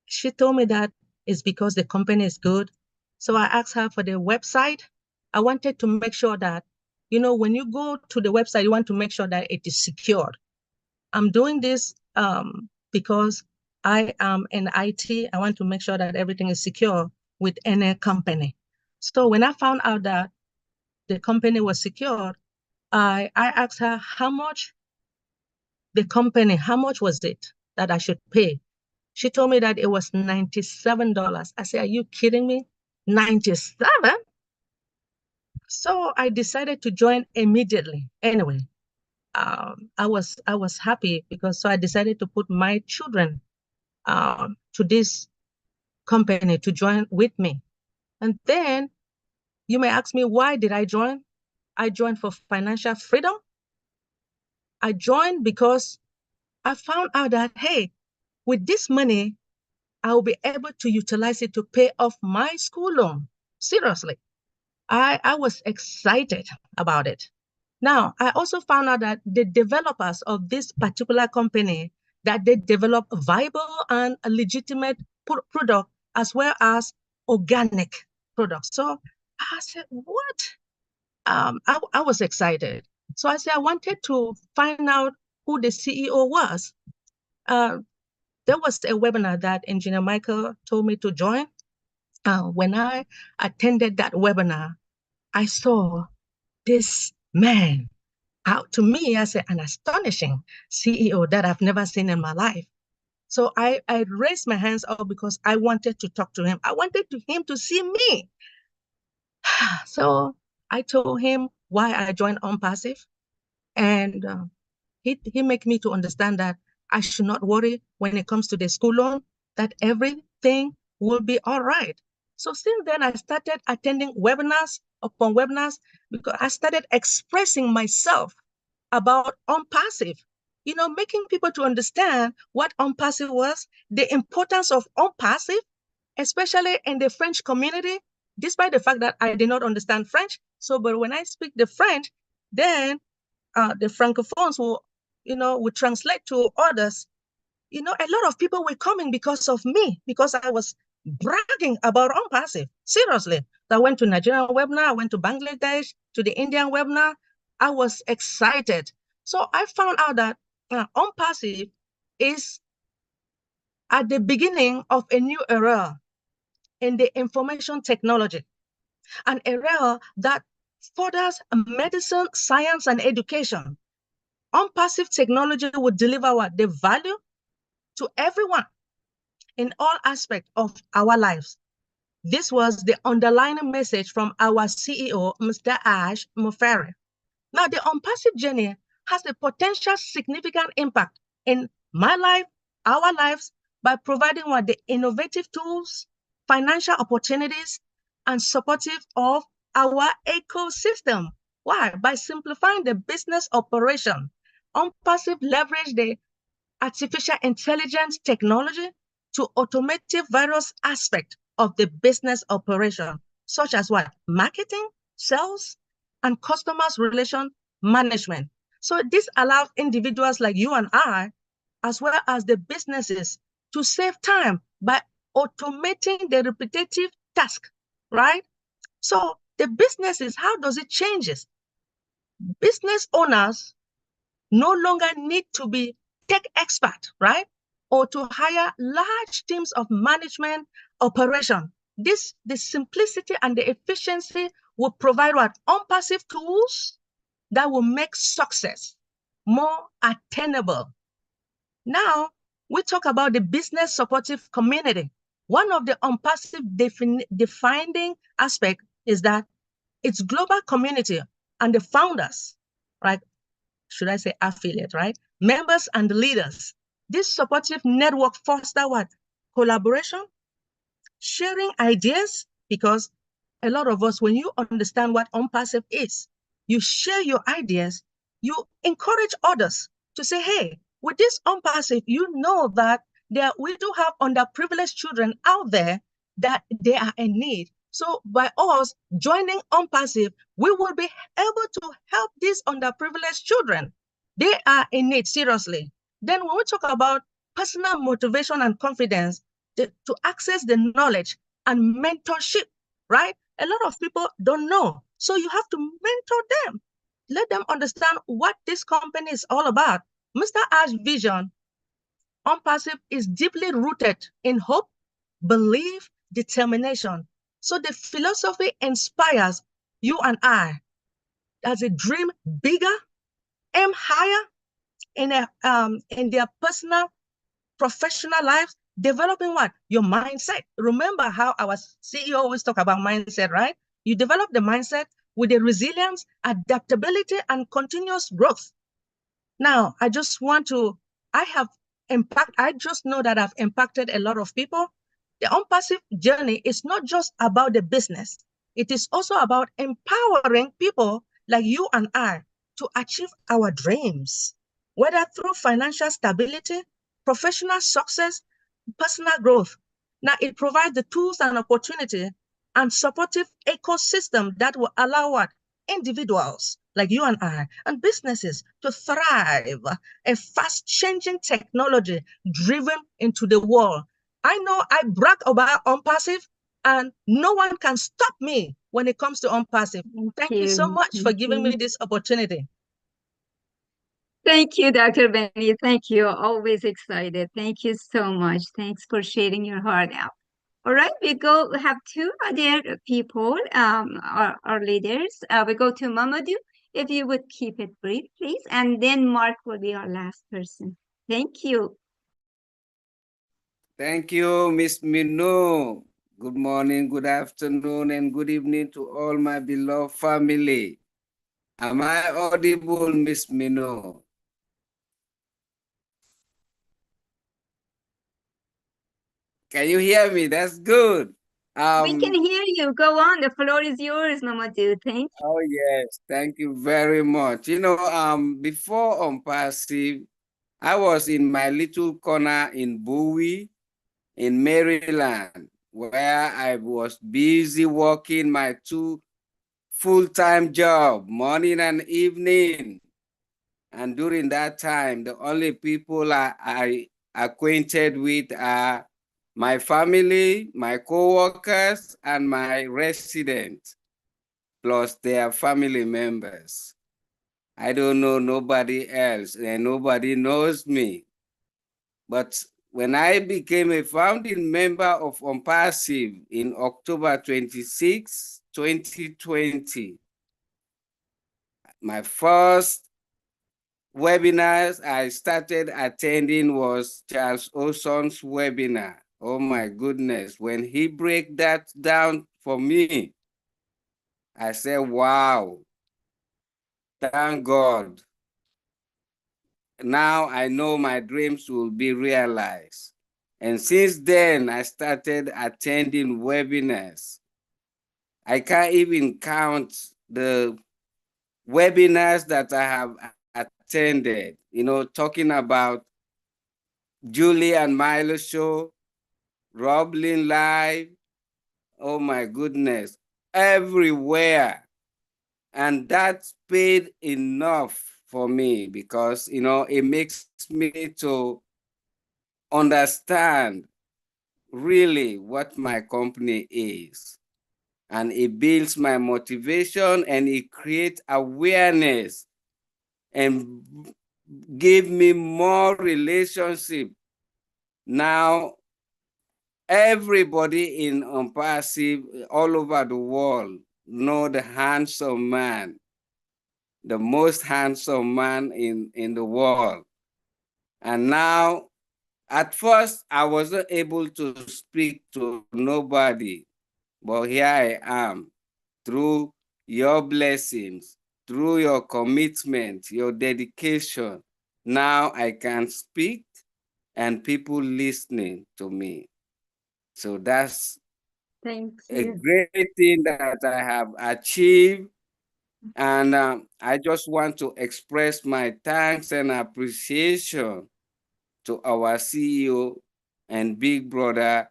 She told me that it's because the company is good. So I asked her for the website. I wanted to make sure that, you know, when you go to the website, you want to make sure that it is secured. I'm doing this because I am in IT. I want to make sure that everything is secure with any company. So when I found out that the company was secured, I asked her how much was it that I should pay? She told me that it was $97. I said, are you kidding me? 97? So I decided to join immediately. Anyway, I was happy because so I decided to put my children to this company to join with me. And then you may ask me, why did I join? I joined for financial freedom. I joined because I found out that, hey, with this money, I'll be able to utilize it to pay off my school loan. Seriously, I was excited about it. Now, I also found out that the developers of this particular company, that they develop viable and legitimate product as well as organic products. So I said, what? I was excited. So I said, I wanted to find out who the CEO was. There was a webinar that Engineer Michael told me to join. When I attended that webinar, I saw this man out to me as an astonishing CEO that I've never seen in my life. So I raised my hands up because I wanted to talk to him. I wanted him to see me. So I told him why I joined ONPASSIVE, and he made me to understand that I should not worry when it comes to the school loan, that everything will be all right. So since then, I started attending webinars upon webinars because I started expressing myself about unpassive, making people to understand what unpassive was, the importance of unpassive, especially in the French community, despite the fact that I did not understand French. So, but when I speak the French, then the Francophones will translate to others. A lot of people were coming because of me, because I was bragging about unpassive. Seriously. I went to Nigerian webinar, I went to Bangladesh, to the Indian webinar. I was excited. So I found out that unpassive is at the beginning of a new era in the information technology, an era that furthers medicine, science, and education. Unpassive technology would deliver what? The value to everyone in all aspects of our lives. This was the underlying message from our CEO, Mr. Ash Mufari. Now, the unpassive journey has a potential significant impact in my life, our lives, by providing what the innovative tools, financial opportunities, and supportive of our ecosystem. Why? By simplifying the business operation. Unpassive leverage the artificial intelligence technology to automate various aspects of the business operation, such as what? Marketing, sales, and customers relation management. So this allows individuals like you and I, as well as the businesses, to save time by automating the repetitive task, right? So the businesses, how does it change? Business owners no longer need to be tech expert, right? Or to hire large teams of management operation. The simplicity and the efficiency will provide what? Unpassive tools that will make success more attainable. Now, we talk about the business supportive community. One of the unpassive defining aspect is that it's global community and the founders, right? Should I say affiliate, right? Members and leaders. This supportive network foster what? Collaboration, sharing ideas, because a lot of us, when you understand what unpassive is, you share your ideas, you encourage others to say, hey, with this unpassive, you know that we do have underprivileged children out there that they are in need. So by us joining unpassive, we will be able to help these underprivileged children. They are in need, seriously. Then when we talk about personal motivation and confidence, to access the knowledge and mentorship, right? A lot of people don't know. So you have to mentor them. Let them understand what this company is all about. Mr. Ash's vision, unpassive, is deeply rooted in hope, belief, determination. So the philosophy inspires you and I as a dream bigger, aim higher in their personal, professional lives, developing what? Your mindset. Remember how our CEO always talk about mindset, right? You develop the mindset with the resilience, adaptability, and continuous growth. Now, I just know that I've impacted a lot of people. The unpassive journey is not just about the business. It is also about empowering people like you and I to achieve our dreams, whether through financial stability, professional success, personal growth. Now, it provides the tools and opportunity and supportive ecosystem that will allow what? Individuals like you and I and businesses to thrive, a fast-changing technology driven into the world. I know I brag about unpassive, and no one can stop me when it comes to unpassive. Thank you so much for giving me this opportunity. Thank you, Dr. Benny. Thank you. Always excited. Thank you so much. Thanks for sharing your heart out. All right, we have two other people, our leaders. We go to Mamadou. If you would keep it brief, please. And then Mark will be our last person. Thank you. Thank you, Miss Minu. Good morning, good afternoon, and good evening to all my beloved family. Am I audible, Miss Minu? Can you hear me? That's good. We can hear you. Go on. The floor is yours, Mamadou. Thank you. Oh yes, thank you very much. Before Unpassive, I was in my little corner in Bowie, in Maryland, where I was busy working my 2 full-time job, morning and evening. And during that time, the only people I acquainted with are my family, my co-workers, and my residents, plus their family members. I don't know nobody else, and nobody knows me. But when I became a founding member of ONPASSIVE in October 26, 2020, my first webinars I started attending was Charles Olson's webinar. Oh my goodness, when he break that down for me, I said, wow, thank God. Now I know my dreams will be realized. And since then, I started attending webinars. I can't even count the webinars that I have attended, talking about Julie and Milo show, Roblin Live. Oh my goodness, everywhere. And that's paid enough for me because, it makes me to understand really what my company is. And it builds my motivation and it creates awareness and give me more relationship. Now, everybody in Unpassive all over the world know the handsome man, the most handsome man in the world. And now, at first, I wasn't able to speak to nobody, but here I am through your blessings, through your commitment, your dedication. Now I can speak and people listening to me. So that's Thank a you. great thing that I have achieved. And I just want to express my thanks and appreciation to our CEO and big brother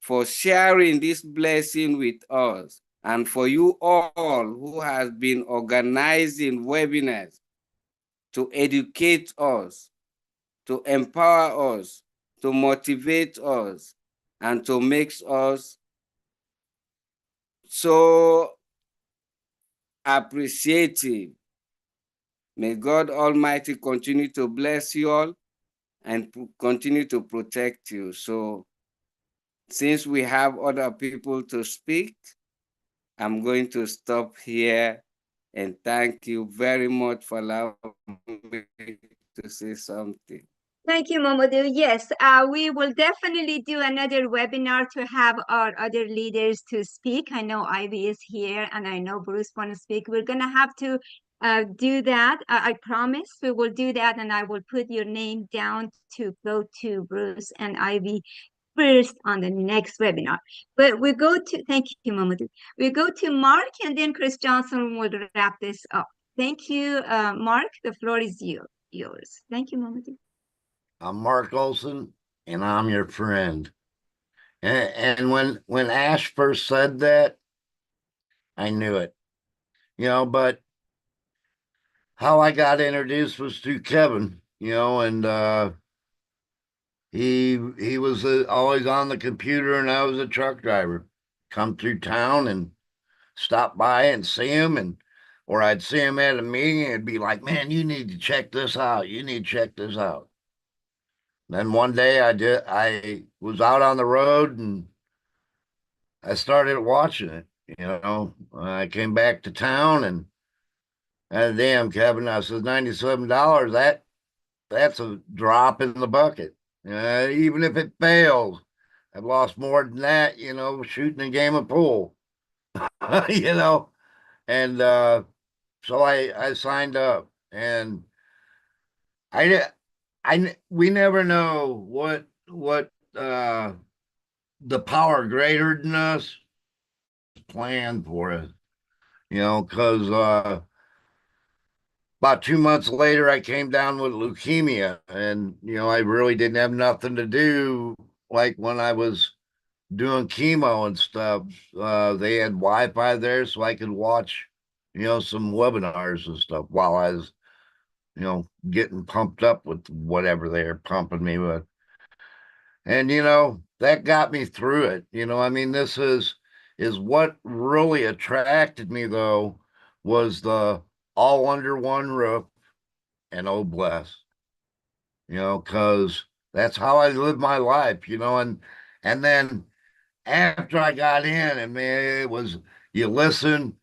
for sharing this blessing with us, and for you all who has been organizing webinars to educate us, to empower us, to motivate us, and to make us so appreciative. May God Almighty continue to bless you all and continue to protect you. So since we have other people to speak, I'm going to stop here and thank you very much for allowing me to say something. Thank you, Mamadou. Yes, we will definitely do another webinar to have our other leaders to speak. I know Ivy is here and I know Bruce wants to speak. We're going to have to do that. I promise we will do that, and I will put your name down to go to Bruce and Ivy first on the next webinar. But we go to, thank you, Mamadou. We go to Mark, and then Chris Johnson will wrap this up. Thank you, Mark. The floor is yours. Thank you, Mamadou. I'm Mark Olson, and I'm your friend. And when Ash first said that, I knew it. But how I got introduced was through Kevin, and he was always on the computer, and I was a truck driver. Come through town and stop by and see him, or I'd see him at a meeting, and it'd be like, man, you need to check this out. You need to check this out. Then one day I was out on the road and I started watching it. I came back to town and damn, Kevin, I said $97. That's a drop in the bucket. Even if it fails, I've lost more than that. Shooting a game of pool. And so I signed up, and we never know what the power greater than us planned for us, because about 2 months later, I came down with leukemia, and I really didn't have nothing to do. Like when I was doing chemo and stuff, they had Wi-Fi there, so I could watch, some webinars and stuff while I was, getting pumped up with whatever they're pumping me with. And that got me through it. I mean, this is what really attracted me though, was the all under one roof and oh bless, because that's how I live my life, and then after I got in, and man, it was, you listen,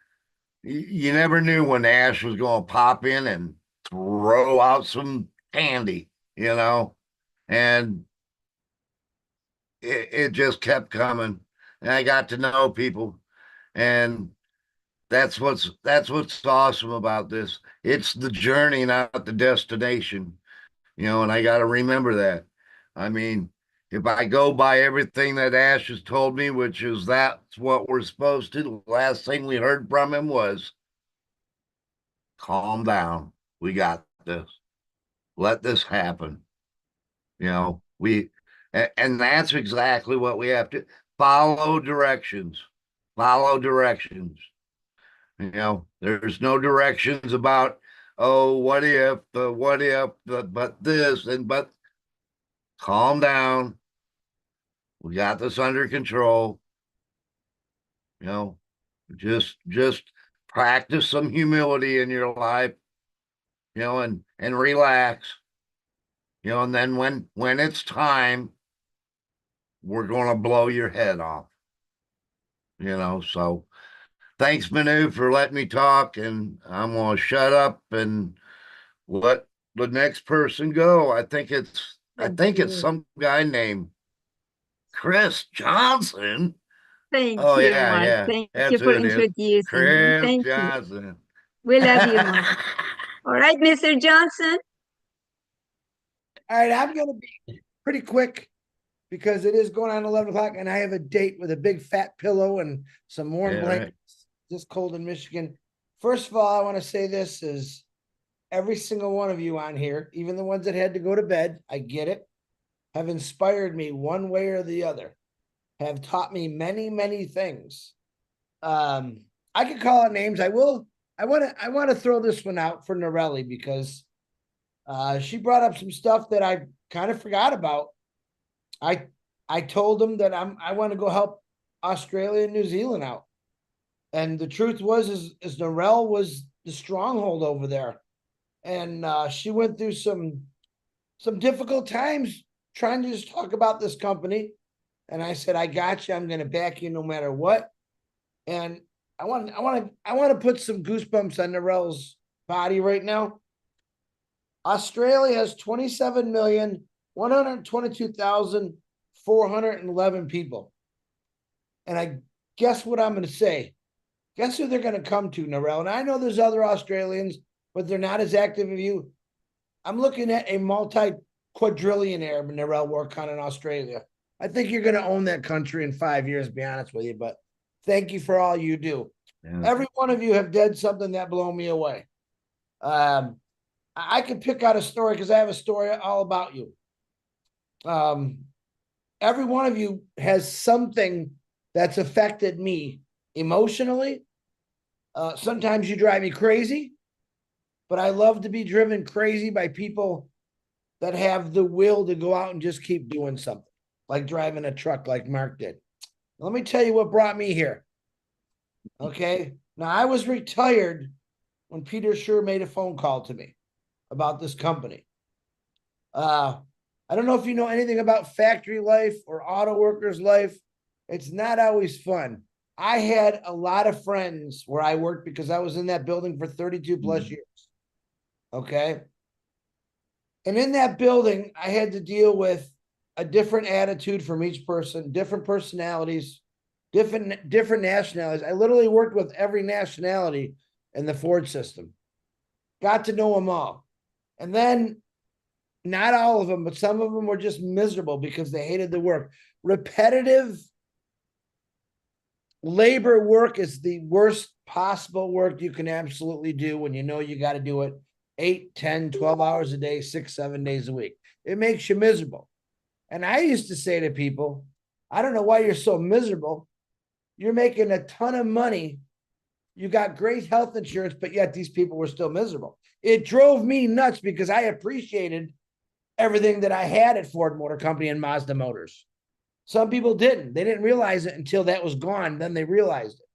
you never knew when Ash was going to pop in and throw out some candy, and it just kept coming, and I got to know people, and that's what's awesome about this. It's the journey, not the destination, and I got to remember that. I mean, if I go by everything that Ash has told me, which is that's what we're supposed to, the last thing we heard from him was, calm down. We got this. Let this happen. And that's exactly what we have to follow directions. Follow directions. There's no directions about, oh, what if, but this, but calm down. We got this under control. Just practice some humility in your life, and relax. And then when it's time, we're gonna blow your head off. So thanks, Manu, for letting me talk, and I'm gonna shut up and let the next person go. I think it's some guy named Chris Johnson. Thank Oh you, yeah, Mark. yeah. Thank That's you who for it is. introducing me. Chris Thank you. Johnson. We love you, Mark. All right, Mr. Johnson. All right, I'm going to be pretty quick because it is going on 11 o'clock and I have a date with a big fat pillow and some warm Yeah, blankets. right. This cold in Michigan. First of all, I want to say this is every single one of you on here, even the ones that had to go to bed, I get it, have inspired me one way or the other, have taught me many, many things. I could call out names. I will. I want to throw this one out for Norelli because she brought up some stuff that I kind of forgot about. I told them that I want to go help Australia and New Zealand out. And the truth was is Norel was the stronghold over there. And she went through some difficult times trying to just talk about this company. And I said, I got you. I'm going to back you no matter what. And I want to put some goosebumps on Norel's body right now. Australia has 27,122,411 people. And I guess what I'm going to say. Guess who they're going to come to, Norel? And I know there's other Australians, but they're not as active as you. I'm looking at a multi-quadrillionaire Norel work on in Australia. I think you're going to own that country in 5 years, to be honest with you. But thank you for all you do. Yeah. Every one of you have done something that blew me away. I could pick out a story because I have a story all about you. Every one of you has something that's affected me emotionally. Sometimes you drive me crazy, but I love to be driven crazy by people that have the will to go out and just keep doing something, like driving a truck like Mark did. Let me tell you what brought me here. Okay. Now, I was retired when Peter Schur made a phone call to me about this company. I don't know if you know anything about factory life or auto workers' life. It's not always fun. I had a lot of friends where I worked because I was in that building for 32 plus years. Okay. And in that building, I had to deal with a different attitude from each person, different personalities, different nationalities. I literally worked with every nationality in the Ford system. Got to know them all. And then not all of them, but some of them were just miserable because they hated the work. repetitive labor work is the worst possible work you can absolutely do when you know you got to do it 8, 10, 12 hours a day, 6, 7 days a week. It makes you miserable. And I used to say to people, I don't know why you're so miserable. You're making a ton of money. You got great health insurance, but yet these people were still miserable. It drove me nuts because I appreciated everything that I had at Ford Motor Company and Mazda Motors. Some people didn't. They didn't realize it until that was gone. Then they realized it.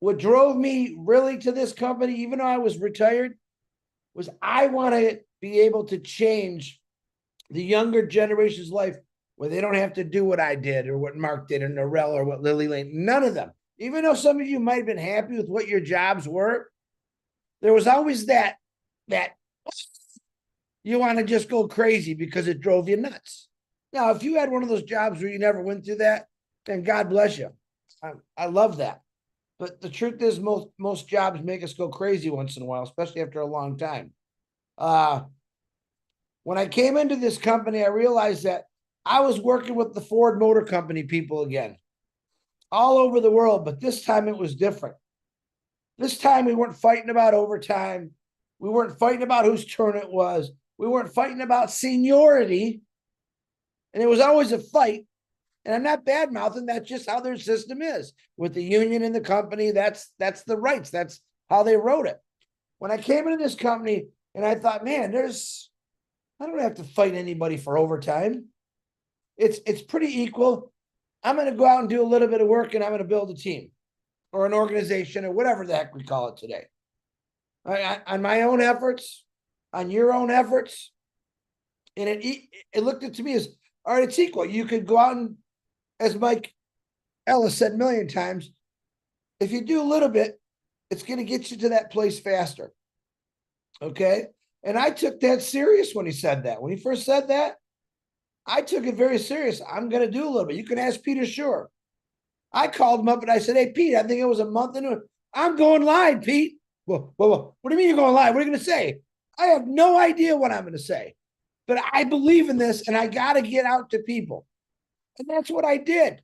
What drove me really to this company, even though I was retired, was I want to be able to change the younger generation's life where they don't have to do what I did or what Mark did or Norell or what Lily Lane. None of them. Even though some of you might have been happy with what your jobs were, there was always that you want to just go crazy because it drove you nuts. Now, if you had one of those jobs where you never went through that, then God bless you. I love that. But the truth is most jobs make us go crazy once in a while, especially after a long time. When I came into this company, I realized that I was working with the Ford Motor Company people again, all over the world, but this time it was different. This time we weren't fighting about overtime. We weren't fighting about whose turn it was. We weren't fighting about seniority. And it was always a fight. And I'm not bad mouthing. That's just how their system is with the union and the company. That's the rights. That's how they wrote it. When I came into this company and I thought, man, I don't have to fight anybody for overtime. It's pretty equal. I'm going to go out and do a little bit of work and I'm going to build a team or an organization or whatever the heck we call it today. On my own efforts, on your own efforts. And it looked at to me as, all right, it's equal. You could go out and, as Mike Ellis said a million times, if you do a little bit, it's going to get you to that place faster. Okay? And I took that serious when he said that. When he first said that, I took it very serious. I'm going to do a little bit. You can ask Peter Shore. I called him up and I said, hey, Pete, I think it was a month into it. I'm going live, Pete. Well, what do you mean you're going live? What are you going to say? I have no idea what I'm going to say. But I believe in this and I got to get out to people. And that's what I did. I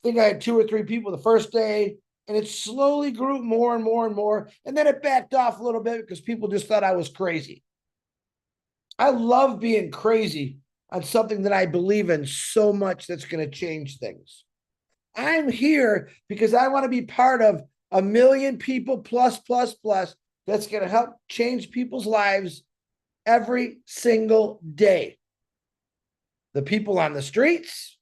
think I had 2 or 3 people the first day, and it slowly grew more and more and more. And then it backed off a little bit because people just thought I was crazy. I love being crazy on something that I believe in so much that's going to change things. I'm here because I want to be part of 1 million people plus that's going to help change people's lives every single day. The people on the streets,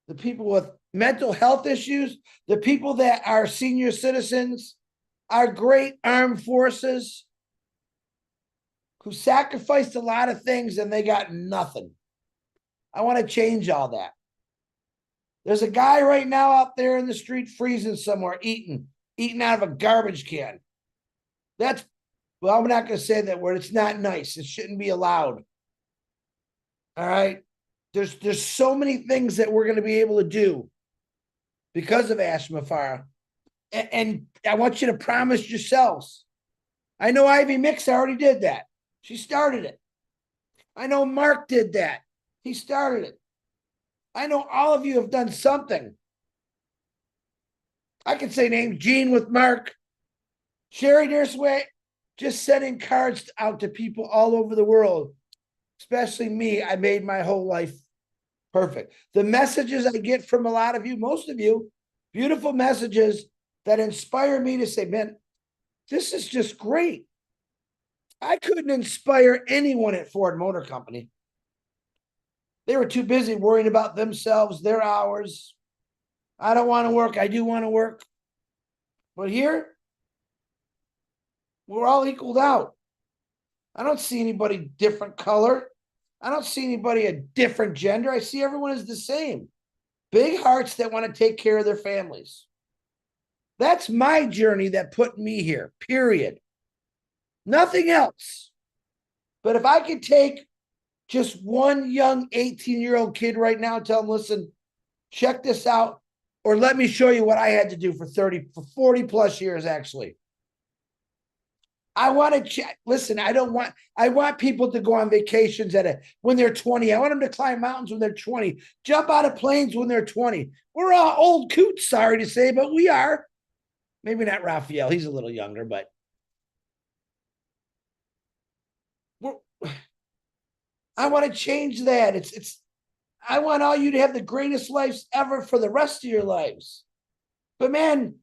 the people with mental health issues, the people that are senior citizens, our great armed forces who sacrificed a lot of things and they got nothing. I want to change all that. There's a guy right now out there in the street freezing somewhere, eating out of a garbage can. Well, I'm not going to say that word. It's not nice. It shouldn't be allowed. All right. There's so many things that we're going to be able to do because of Ashmafara. And I want you to promise yourselves. I know Ivy Mix already did that. She started it. I know Mark did that. He started it. I know all of you have done something. I can say names, Gene with Mark, Sherry Nurseway, just sending cards out to people all over the world, especially me. I made my whole life perfect. The messages I get from a lot of you, most of you, beautiful messages that inspire me to say, man, this is just great. I couldn't inspire anyone at Ford Motor Company. They were too busy worrying about themselves, their hours. I don't want to work. I do want to work. But here, we're all equaled out. I don't see anybody different color. I don't see anybody a different gender. I see everyone as the same. Big hearts that want to take care of their families. That's my journey that put me here, period. Nothing else. But if I could take just one young 18-year-old kid right now and tell him, listen, check this out, or let me show you what I had to do for 40 plus years, actually. I want to listen. I want people to go on vacations when they're 20. I want them to climb mountains when they're 20, jump out of planes when they're 20. We're all old coots, sorry to say, but we are. Maybe not Raphael. He's a little younger, but I want to change that. I want all you to have the greatest lives ever for the rest of your lives. But man,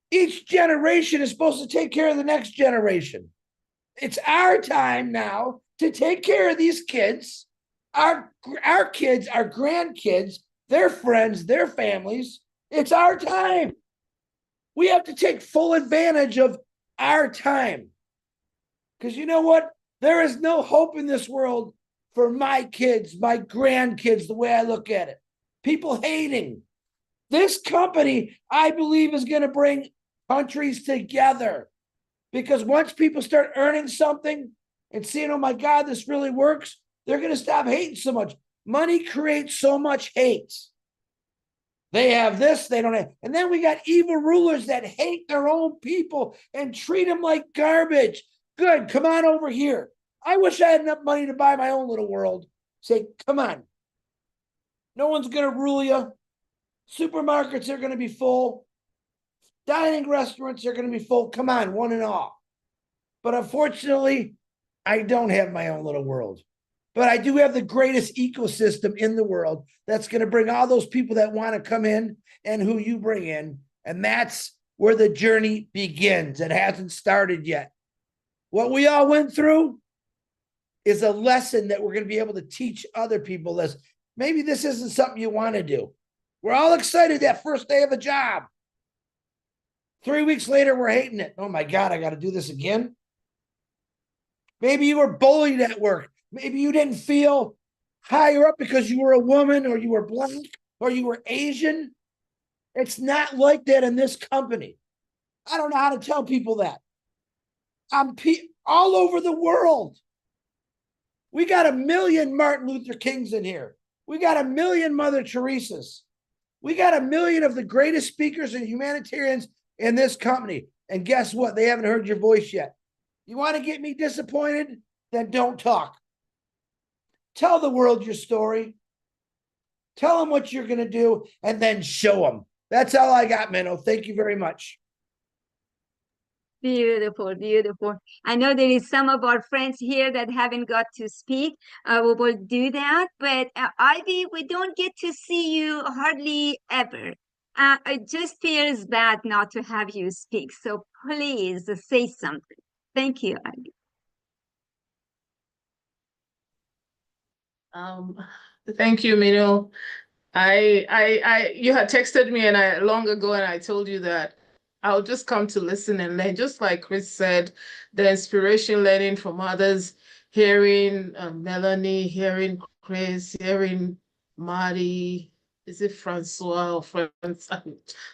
each generation is supposed to take care of the next generation. It's our time now to take care of these kids, our kids, our grandkids, their friends, their families. It's our time. We have to take full advantage of our time. Because you know what? There is no hope in this world for my kids, my grandkids, the way I look at it. People hating. This company, I believe, is going to bring countries together. Because once people start earning something and seeing, oh my God, this really works, they're going to stop hating so much. Money creates so much hate. They have this, they don't have. And then we got evil rulers that hate their own people and treat them like garbage. Good, come on over here. I wish I had enough money to buy my own little world. Say, come on. No one's going to rule you. Supermarkets are going to be full. Dining restaurants are going to be full. Come on, one and all. But unfortunately, I don't have my own little world. But I do have the greatest ecosystem in the world that's going to bring all those people that want to come in and who you bring in. And that's where the journey begins. It hasn't started yet. What we all went through is a lesson that we're going to be able to teach other people. This maybe this isn't something you want to do. We're all excited that first day of a job. 3 weeks later, we're hating it. Oh my God, I got to do this again. Maybe you were bullied at work. Maybe you didn't feel higher up because you were a woman or you were black or you were Asian. It's not like that in this company. I don't know how to tell people that. I'm all over the world. We got 1 million Martin Luther Kings in here. We got 1 million Mother Teresas. We got 1 million of the greatest speakers and humanitarians in this company. And guess what? They haven't heard your voice yet. You want to get me disappointed? Then don't talk. Tell the world your story. Tell them what you're going to do and then show them. That's all I got, Minnow. Thank you very much. Beautiful, beautiful. I know there is some of our friends here that haven't got to speak. We will do that. But Ivy, we don't get to see you hardly ever. It just feels bad not to have you speak. So please say something. Thank you, Ivy. Thank you, Mino. You had texted me long ago, and I told you that I'll just come to listen and learn. Just like Chris said, the inspiration, learning from others, hearing Melanie, hearing Chris, hearing Marty. Is it Francois or France?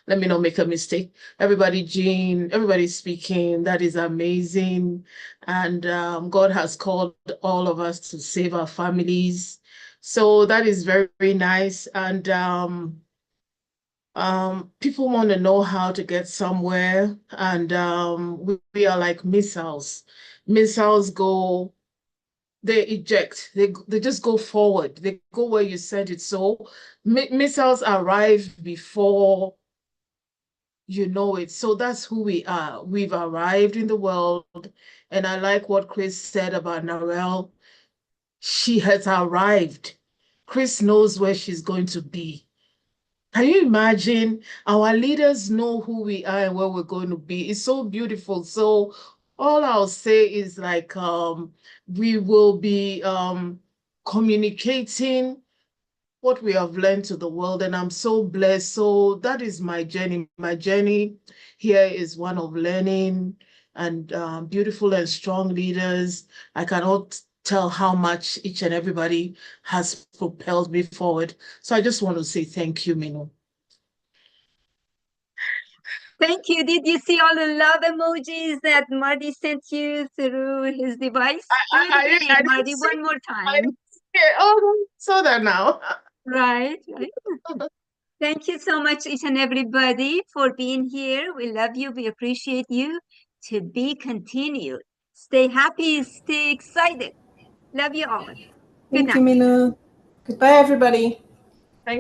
Let me not make a mistake. Everybody, Jean, everybody speaking. That is amazing. And God has called all of us to save our families. So that is very, very nice. And people want to know how to get somewhere. And we are like missiles. Missiles go, they eject, they just go forward. They go where you sent it. So missiles arrive before you know it. So that's who we are. We've arrived in the world. And I like what Chris said about Narelle. She has arrived. Chris knows where she's going to be. Can you imagine? Our leaders know who we are and where we're going to be. It's so beautiful. So all I'll say is like we will be communicating what we have learned to the world, and I'm so blessed. So that is my journey. My journey here is one of learning and beautiful and strong leaders. I cannot tell how much each and everybody has propelled me forward. So I just want to say thank you, Mino. Thank you. Did you see all the love emojis that Marty sent you through his device? Do it again, Marty, one more time. Oh, saw that now. Right. Thank you so much, each and everybody, for being here. We love you. We appreciate you. To be continued. Stay happy, stay excited. Love you all. Good Thank night. you, Minu. Goodbye, everybody.